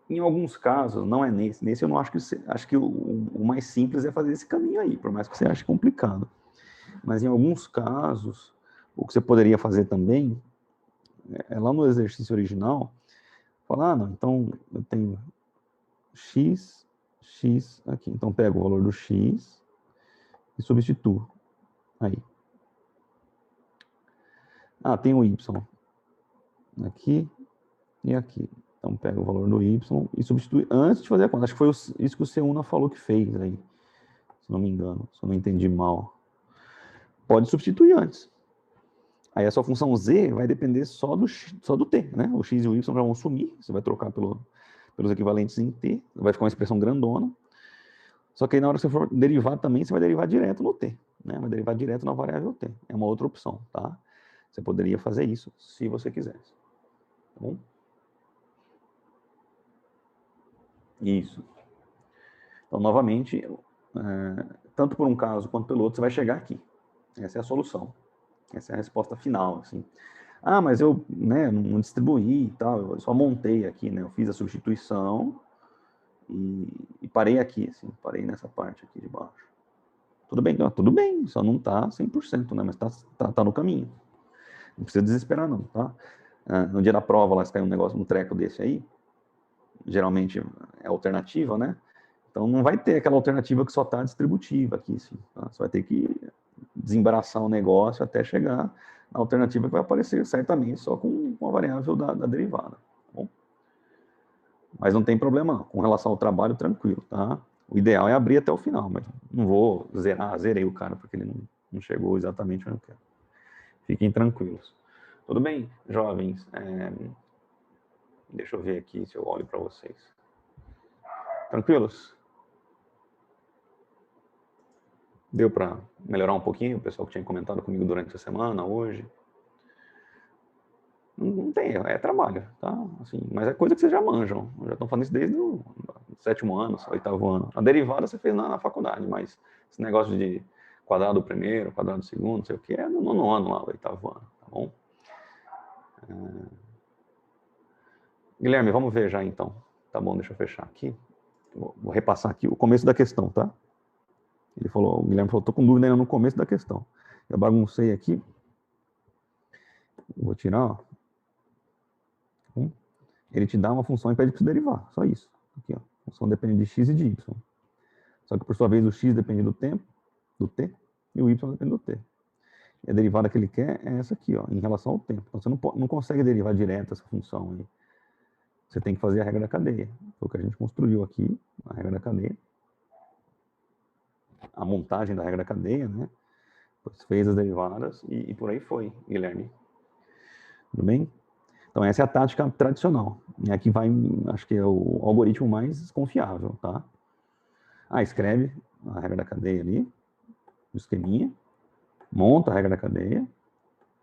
S1: Em alguns casos, não é nesse eu não acho que o mais simples é fazer esse caminho aí, por mais que você ache complicado. Mas em alguns casos, o que você poderia fazer também é lá no exercício original, falar, não, então eu tenho x aqui. Então pego o valor do x e substituo aí. Tem o y aqui e aqui. Então pega o valor do y e substitui antes de fazer a conta. Acho que foi isso que o Seuna falou que fez aí, se não me engano, se eu não entendi mal. Pode substituir antes. Aí a sua função z vai depender só do t, né? O x e o y já vão sumir, você vai trocar pelo pelos equivalentes em t, vai ficar uma expressão grandona. Só que aí na hora que você for derivar também, você vai derivar direto no t, né? Vai derivar direto na variável t. É uma outra opção, tá? Você poderia fazer isso, se você quisesse. Tá bom? Isso. Então, novamente, tanto por um caso quanto pelo outro, você vai chegar aqui. Essa é a solução. Essa é a resposta final, assim. Ah, mas eu, né, não distribuí e tal, eu só montei aqui, né? Eu fiz a substituição e parei aqui, assim, parei nessa parte aqui de baixo. Tudo bem, só não tá 100%, né? Mas tá no caminho. Não precisa desesperar, não, tá? No dia da prova, lá, se cair um treco desse aí, geralmente é alternativa, né? Então não vai ter aquela alternativa que só está distributiva aqui, sim. Tá? Você vai ter que desembaraçar o negócio até chegar na alternativa que vai aparecer certamente só com a variável da derivada. Tá bom? Mas não tem problema não. Com relação ao trabalho, tranquilo, tá? O ideal é abrir até o final, mas não vou zerei o cara porque ele não chegou exatamente onde eu quero. Fiquem tranquilos. Tudo bem, jovens? Deixa eu ver aqui se eu olho para vocês. Tranquilos? Deu para melhorar um pouquinho o pessoal que tinha comentado comigo durante a semana, hoje? Não tem, é trabalho, tá? Assim, mas é coisa que vocês já manjam. Já estão falando isso desde o 7º ano, 8º ano. A derivada você fez na faculdade, mas esse negócio de quadrado primeiro, quadrado segundo, não sei o que, é no 9º ano lá, 8º ano, tá bom? Guilherme, vamos ver já então. Tá bom, deixa eu fechar aqui. Vou repassar aqui o começo da questão, tá? O Guilherme falou, tô com dúvida ainda no começo da questão. Eu baguncei aqui. Vou tirar, ó. Ele te dá uma função e pede para você derivar, só isso. Aqui, ó. Função depende de x e de y. Só que, por sua vez, o x depende do tempo, do t, e o y depende do t. E a derivada que ele quer é essa aqui, ó, em relação ao tempo. Então, você não consegue derivar direto essa função aí. Você tem que fazer a regra da cadeia. Foi o que a gente construiu aqui, a regra da cadeia. A montagem da regra da cadeia, né? Depois fez as derivadas e por aí foi, Guilherme. Tudo bem? Então, essa é a tática tradicional. E aqui vai, acho que é o algoritmo mais confiável, tá? Escreve a regra da cadeia ali, o esqueminha, monta a regra da cadeia,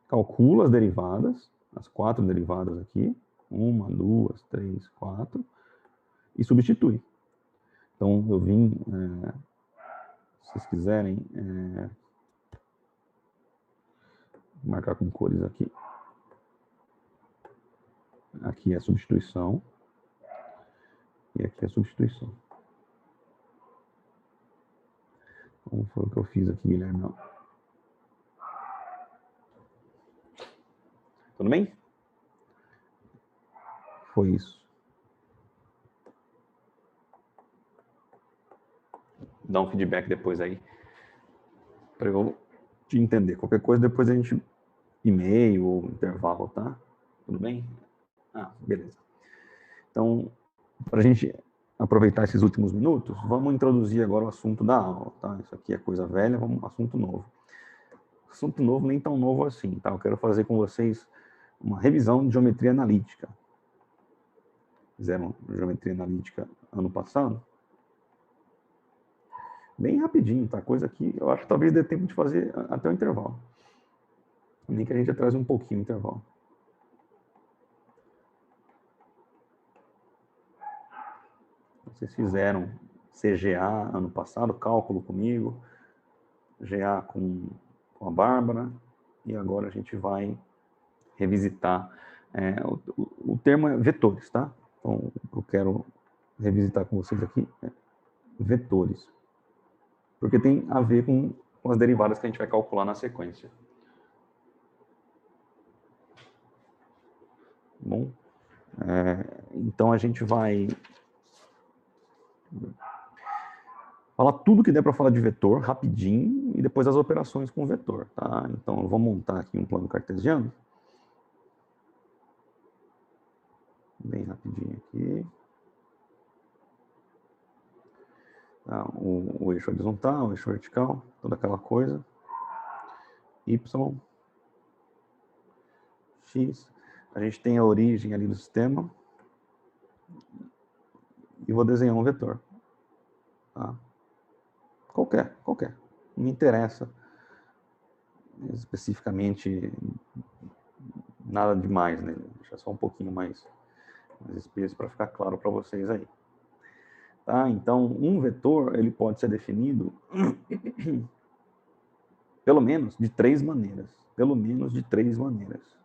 S1: calcula as derivadas, as 4 derivadas aqui, 1, 2, 3, 4, e substitui. Então, eu vim, se vocês quiserem, marcar com cores aqui. Aqui é a substituição, e aqui é a substituição. Como foi o que eu fiz aqui, Guilherme? Tudo bem? Foi isso. Dá um feedback depois aí, para eu te entender. Qualquer coisa, depois a gente e-mail ou intervalo, tá? Tudo bem? Beleza. Então, para a gente aproveitar esses últimos minutos, vamos introduzir agora o assunto da aula, tá? Isso aqui é coisa velha, vamos assunto novo. Assunto novo, nem tão novo assim, tá? Eu quero fazer com vocês uma revisão de geometria analítica. Fizeram geometria analítica ano passado? Bem rapidinho, tá? Coisa que eu acho que talvez dê tempo de fazer até o intervalo. Nem que a gente atrase um pouquinho o intervalo. Vocês fizeram CGA ano passado, cálculo comigo, GA com a Bárbara, e agora a gente vai revisitar. O termo é vetores, tá? Então, eu quero revisitar com vocês aqui vetores, porque tem a ver com as derivadas que a gente vai calcular na sequência. Bom, então a gente vai falar tudo que der para falar de vetor rapidinho e depois as operações com vetor, tá? Então eu vou montar aqui um plano cartesiano. Bem rapidinho aqui. Tá? O eixo horizontal, o eixo vertical, toda aquela coisa. Y, X. A gente tem a origem ali do sistema. e vou desenhar um vetor. Tá? Qualquer. Não me interessa especificamente nada demais, né? Deixa só um pouquinho mais espesso para ficar claro para vocês aí. Tá? Então, um vetor ele pode ser definido pelo menos de 3 maneiras. Pelo menos de 3 maneiras.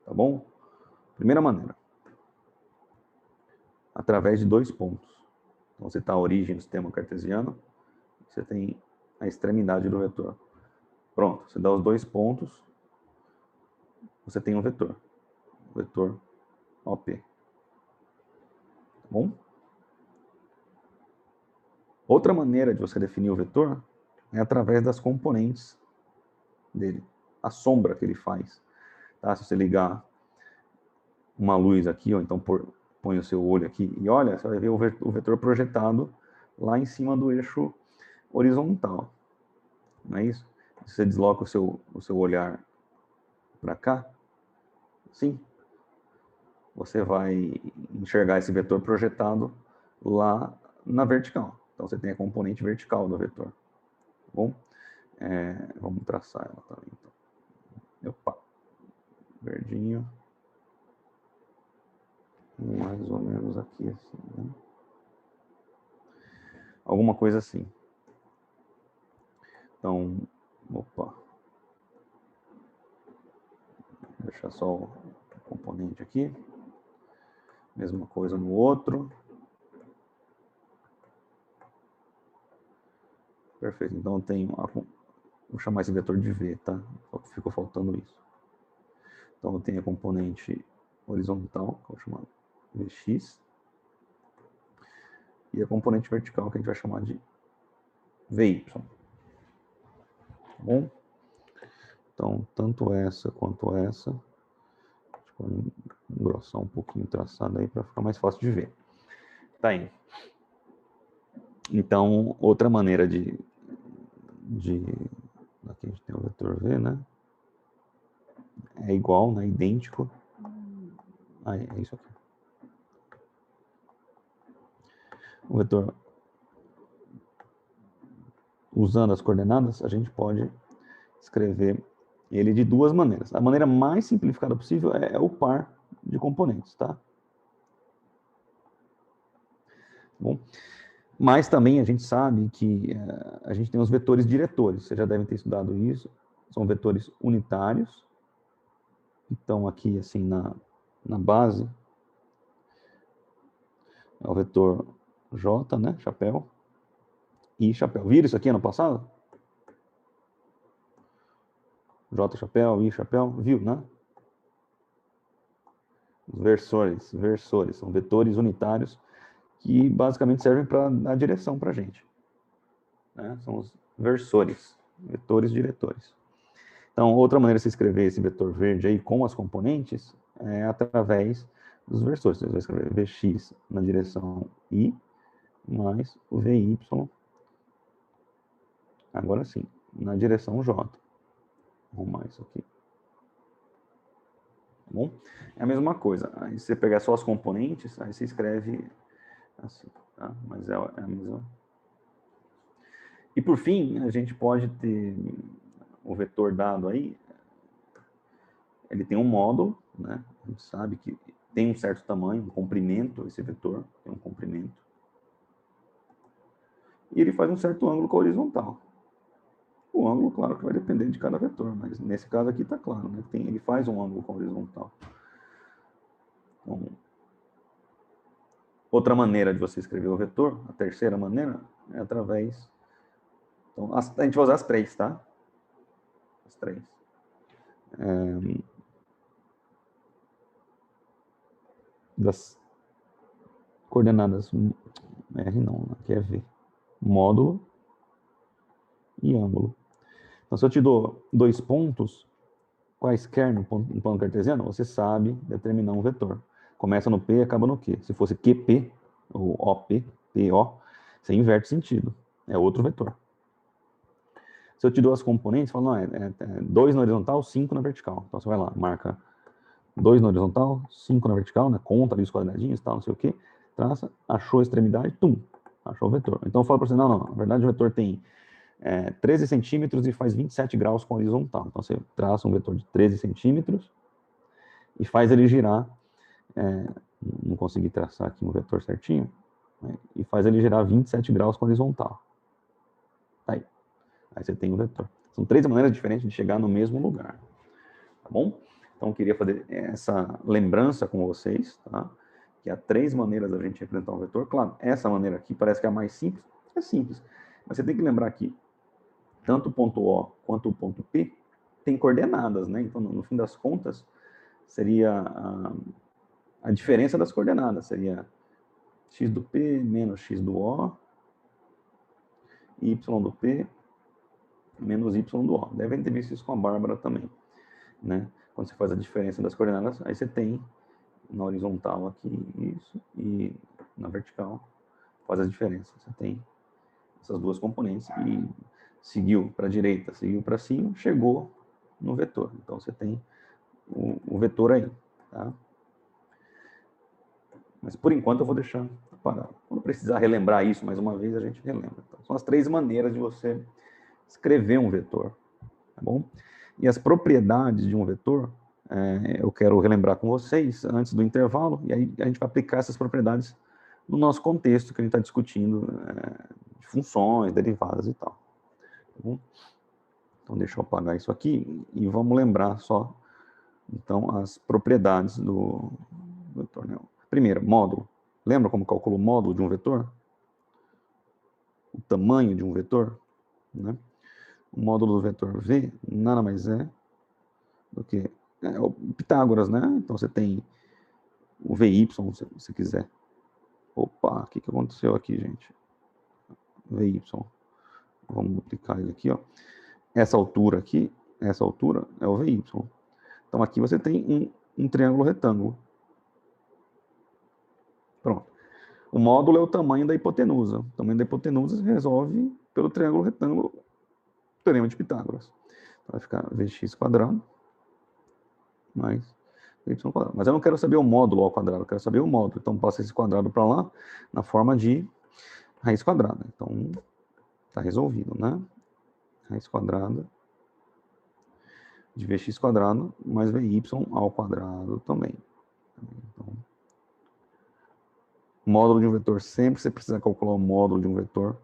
S1: Tá bom? Primeira maneira. Através de 2 pontos. Então, você está a origem do sistema cartesiano, você tem a extremidade do vetor. Pronto, você dá os 2 pontos, você tem um vetor. O vetor OP. Tá bom? Outra maneira de você definir o vetor é através das componentes dele. A sombra que ele faz. Tá? Se você ligar uma luz aqui, ou então põe o seu olho aqui e olha, você vai ver o vetor projetado lá em cima do eixo horizontal. Não é isso? Se você desloca o seu olhar para cá, sim, você vai enxergar esse vetor projetado lá na vertical. Então você tem a componente vertical do vetor. Tá bom? Vamos traçar ela também. Então. Opa, verdinho. Mais ou menos aqui, assim, né? Alguma coisa assim. Então, opa. Vou deixar só o componente aqui. Mesma coisa no outro. Perfeito. Então eu tenho vou chamar esse vetor de V, tá? Ficou faltando isso. Então eu tenho a componente horizontal, que eu vou chamar Vx. E a componente vertical, que a gente vai chamar de Vy. Tá bom? Então, tanto essa quanto essa. Deixa eu engrossar um pouquinho o traçado aí para ficar mais fácil de ver. Tá aí. Então, outra maneira aqui a gente tem o vetor V, né? É igual, né? Idêntico. É isso aqui. O vetor, usando as coordenadas, a gente pode escrever ele de 2 maneiras. A maneira mais simplificada possível é o par de componentes, tá? Bom, mas também a gente sabe que a gente tem os vetores diretores. Vocês já devem ter estudado isso. São vetores unitários. Então, aqui, assim, na base, é o vetor J, né? Chapéu. I, chapéu. Viram isso aqui ano passado? J, chapéu, I, chapéu. Viu, né? Os versores. São vetores unitários que basicamente servem para dar direção para a gente. Né? São os versores, vetores diretores. Então, outra maneira de se escrever esse vetor verde aí com as componentes é através dos versores. Você vai escrever Vx na direção I mais o Vy, agora sim, na direção J. Vou arrumar isso aqui. Tá bom? É a mesma coisa. Aí você pegar só as componentes, aí você escreve assim, tá? Mas é a mesma. E por fim, a gente pode ter o vetor dado aí, ele tem um módulo, né? A gente sabe que tem um certo tamanho, um comprimento, esse vetor tem um comprimento. E ele faz um certo ângulo com a horizontal. O ângulo, claro, que vai depender de cada vetor, mas nesse caso aqui está claro, né? Ele faz um ângulo com a horizontal. Então, outra maneira de você escrever o vetor, a terceira maneira, é através... Então, a gente vai usar as 3, tá? As 3. Das coordenadas R não, aqui é V. Módulo e ângulo. Então, se eu te dou 2 pontos, quaisquer no plano cartesiano, você sabe determinar um vetor. Começa no P e acaba no Q. Se fosse QP, ou OP, PO, você inverte sentido. É outro vetor. Se eu te dou as componentes, fala, não, 2 na horizontal, 5 na vertical. Então você vai lá, marca 2 na horizontal, 5 na vertical, né? Conta ali os quadradinhos e tal, não sei o quê. traça, achou a extremidade, tum, achou o vetor. Então eu falo para você, não, na verdade o vetor tem 13 centímetros e faz 27 graus com a horizontal. Então você traça um vetor de 13 centímetros e faz ele girar, não consegui traçar aqui um vetor certinho, né, e faz ele girar 27 graus com a horizontal. Tá aí. Aí você tem o vetor. São 3 maneiras diferentes de chegar no mesmo lugar. Tá bom? Então eu queria fazer essa lembrança com vocês, tá? Que há 3 maneiras da gente representar um vetor. Claro, essa maneira aqui parece que é a mais simples. É simples. Mas você tem que lembrar que tanto o ponto O quanto o ponto P tem coordenadas, né? Então, no fim das contas, seria a diferença das coordenadas. Seria x do P menos x do O, y do P menos y do O. Devem ter visto isso com a Bárbara também, né? Quando você faz a diferença das coordenadas, aí você tem na horizontal aqui isso, e na vertical faz a diferença. Você tem essas duas componentes e seguiu para a direita, seguiu para cima, chegou no vetor. Então você tem o vetor aí, tá? Mas por enquanto eu vou deixar parado. Quando precisar relembrar isso mais uma vez, a gente relembra. Então, são as 3 maneiras de você escrever um vetor, tá bom? E as propriedades de um vetor, eu quero relembrar com vocês antes do intervalo, e aí a gente vai aplicar essas propriedades no nosso contexto que a gente está discutindo, de funções, derivadas e tal. Tá bom? Então deixa eu apagar isso aqui e vamos lembrar só, então, as propriedades do vetor. Né? Primeiro, módulo. Lembra como calcula o módulo de um vetor? O tamanho de um vetor? Né? O módulo do vetor V nada mais é do que o Pitágoras, né? Então você tem o VY, se você quiser. Opa, o que aconteceu aqui, gente? VY. Vamos duplicar ele aqui, ó. Essa altura aqui, essa altura é o VY. Então aqui você tem um triângulo retângulo. Pronto. O módulo é o tamanho da hipotenusa. O tamanho da hipotenusa se resolve pelo triângulo retângulo, teorema de Pitágoras. Então vai ficar Vx quadrado mais y quadrado. Mas eu não quero saber o módulo ao quadrado, eu quero saber o módulo. Então passa esse quadrado para lá na forma de raiz quadrada. Então está resolvido, né? Raiz quadrada de Vx quadrado mais Vy ao quadrado também. Então, módulo de um vetor, sempre você precisa calcular o módulo de um vetor.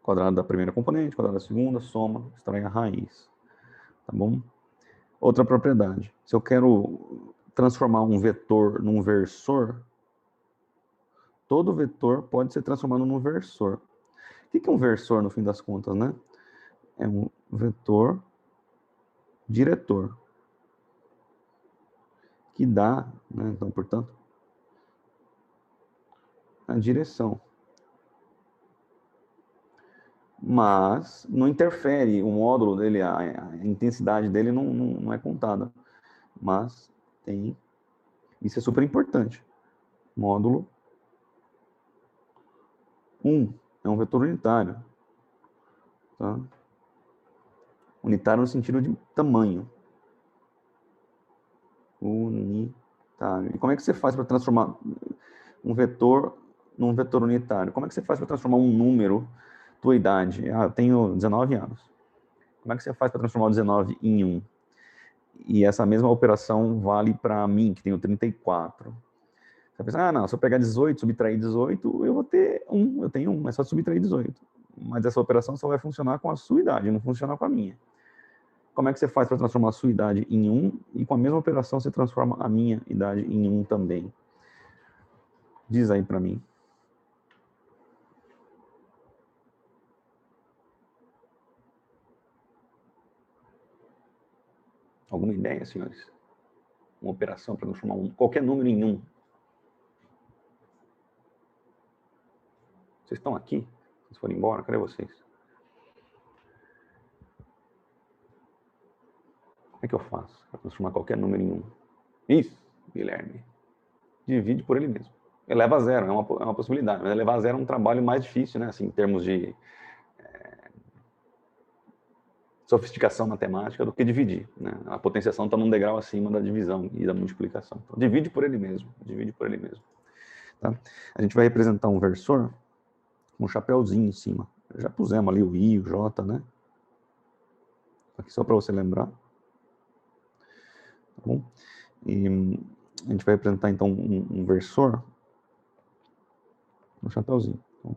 S1: Quadrado da primeira componente, quadrado da segunda, soma, extrai a raiz. Tá bom? Outra propriedade. Se eu quero transformar um vetor num versor, todo vetor pode ser transformado num versor. O que é um versor, no fim das contas, né? É um vetor diretor. Que dá, né? Então, portanto, a direção. Mas não interfere, o módulo dele, a intensidade dele não é contada. Mas tem, isso é super importante. Módulo 1 é um vetor unitário. Tá? Unitário no sentido de tamanho. Unitário. E como é que você faz para transformar um vetor num vetor unitário? Como é que você faz para transformar um número, tua idade? Ah, eu tenho 19 anos. Como é que você faz para transformar o 19 em 1? E essa mesma operação vale para mim, que tenho 34. Você pensa, não, se eu pegar 18, subtrair 18, eu vou ter 1, eu tenho 1, é só subtrair 18. Mas essa operação só vai funcionar com a sua idade, não funciona com a minha. Como é que você faz para transformar a sua idade em 1 e com a mesma operação você transforma a minha idade em 1 também? Diz aí para mim. Alguma ideia, senhores? Uma operação para transformar qualquer número em 1. Vocês estão aqui? Vocês foram embora? Cadê vocês? Como é que eu faço para transformar qualquer número em 1? Isso, Guilherme. Divide por ele mesmo. Eleva a zero, é uma possibilidade, mas elevar a zero é um trabalho mais difícil, né? Assim, em termos de sofisticação matemática do que dividir, né? A potenciação está num degrau acima da divisão e da multiplicação. Então, divide por ele mesmo, divide por ele mesmo. Tá? A gente vai representar um versor com um chapéuzinho em cima. Já pusemos ali o I, o J, né? Aqui só para você lembrar. Tá bom? E a gente vai representar então um versor no chapéuzinho. Então,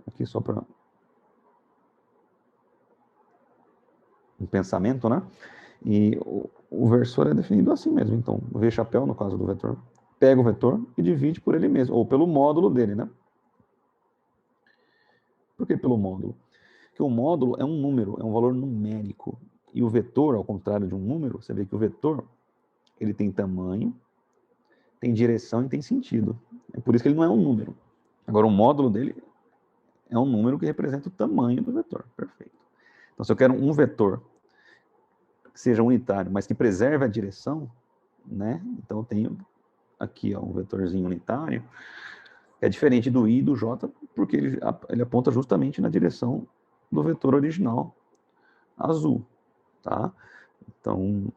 S1: aqui só para um pensamento, né? E o versor é definido assim mesmo. Então, V chapéu, no caso do vetor, pega o vetor e divide por ele mesmo, ou pelo módulo dele, né? Por que pelo módulo? Porque o módulo é um número, é um valor numérico. E o vetor, ao contrário de um número, você vê que o vetor, ele tem tamanho, tem direção e tem sentido. É por isso que ele não é um número. Agora, o módulo dele é um número que representa o tamanho do vetor. Perfeito. Então, se eu quero um vetor que seja unitário, mas que preserve a direção, né? Então, eu tenho aqui ó, um vetorzinho unitário, é diferente do I e do J, porque ele aponta justamente na direção do vetor original azul, tá? Então,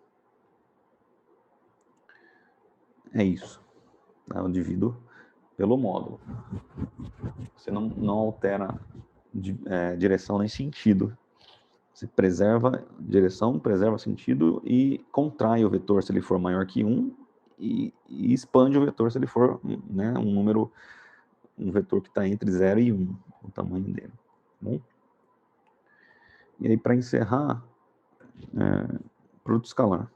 S1: é isso. Eu divido pelo módulo. Você não altera direção nem sentido. Você preserva direção, preserva sentido e contrai o vetor se ele for maior que 1 e expande o vetor se ele for, né, um vetor que está entre 0 e 1, o tamanho dele. Tá bom? E aí, para encerrar, produto escalar.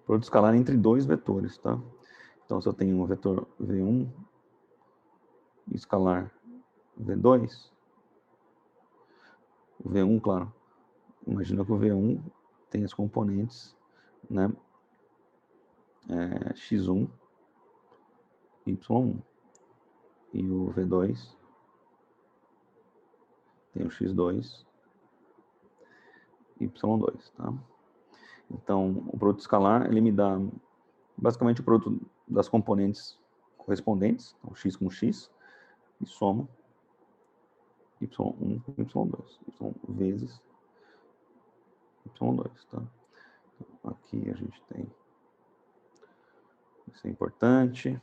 S1: Produto escalar entre dois vetores, tá? Então, se eu tenho um vetor V1 e escalar V2, o V1, claro, imagina que o V1 tem as componentes, né, x1, y1, e o V2 tem o x2, y2, tá? Então, o produto escalar, ele me dá basicamente o produto das componentes correspondentes, então x com x, e soma y1 com y2, y vezes y2, tá? Então, aqui a gente tem, isso é importante,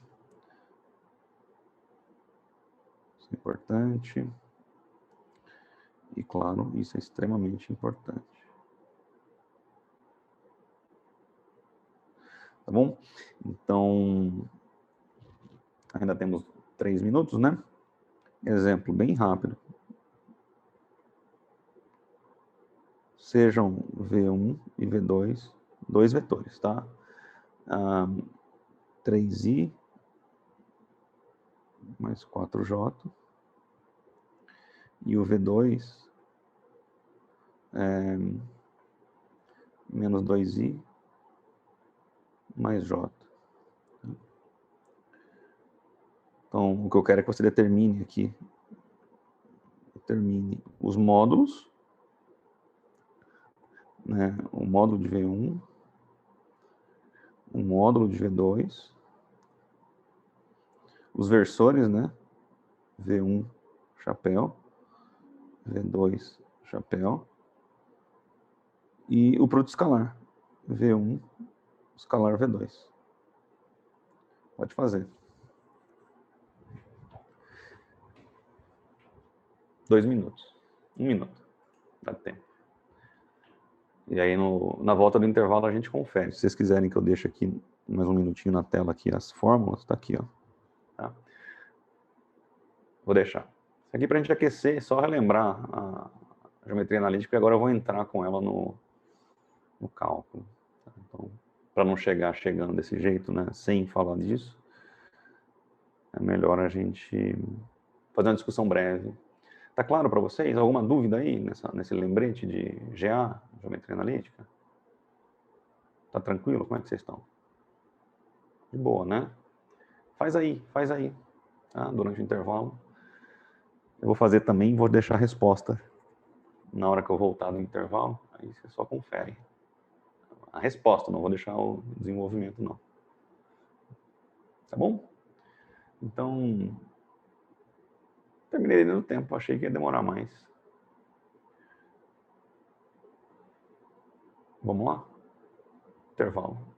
S1: isso é importante, e claro, isso é extremamente importante. Tá bom? Então, ainda temos 3 minutos, né? Exemplo bem rápido. Sejam V1 e V2, dois vetores, tá? 3i mais 4j, e o V2 é menos 2i mais j. Então, o que eu quero é que você determine aqui, os módulos, né? O módulo de V1, o módulo de V2, os versores, né? V1, chapéu, V2, chapéu, e o produto escalar, V1, escalar V2. Pode fazer. 2 minutos. 1 minuto. Dá tempo. E aí, na volta do intervalo, a gente confere. Se vocês quiserem que eu deixe aqui mais um minutinho na tela aqui as fórmulas, tá aqui, ó. Tá? Vou deixar. Isso aqui para a gente aquecer, só relembrar a geometria analítica, e agora eu vou entrar com ela no cálculo. Tá? Então, para não chegando desse jeito, né, sem falar disso, é melhor a gente fazer uma discussão breve. Tá claro para vocês? Alguma dúvida aí nesse lembrete de GA, geometria analítica? Tá tranquilo? Como é que vocês estão? De boa, né? Faz aí, tá? Durante o intervalo. Eu vou fazer também, vou deixar a resposta na hora que eu voltar do intervalo, aí você só confere a resposta, não vou deixar o desenvolvimento não. Tá bom? Então, Terminei no tempo, achei que ia demorar mais. Vamos lá? Intervalo.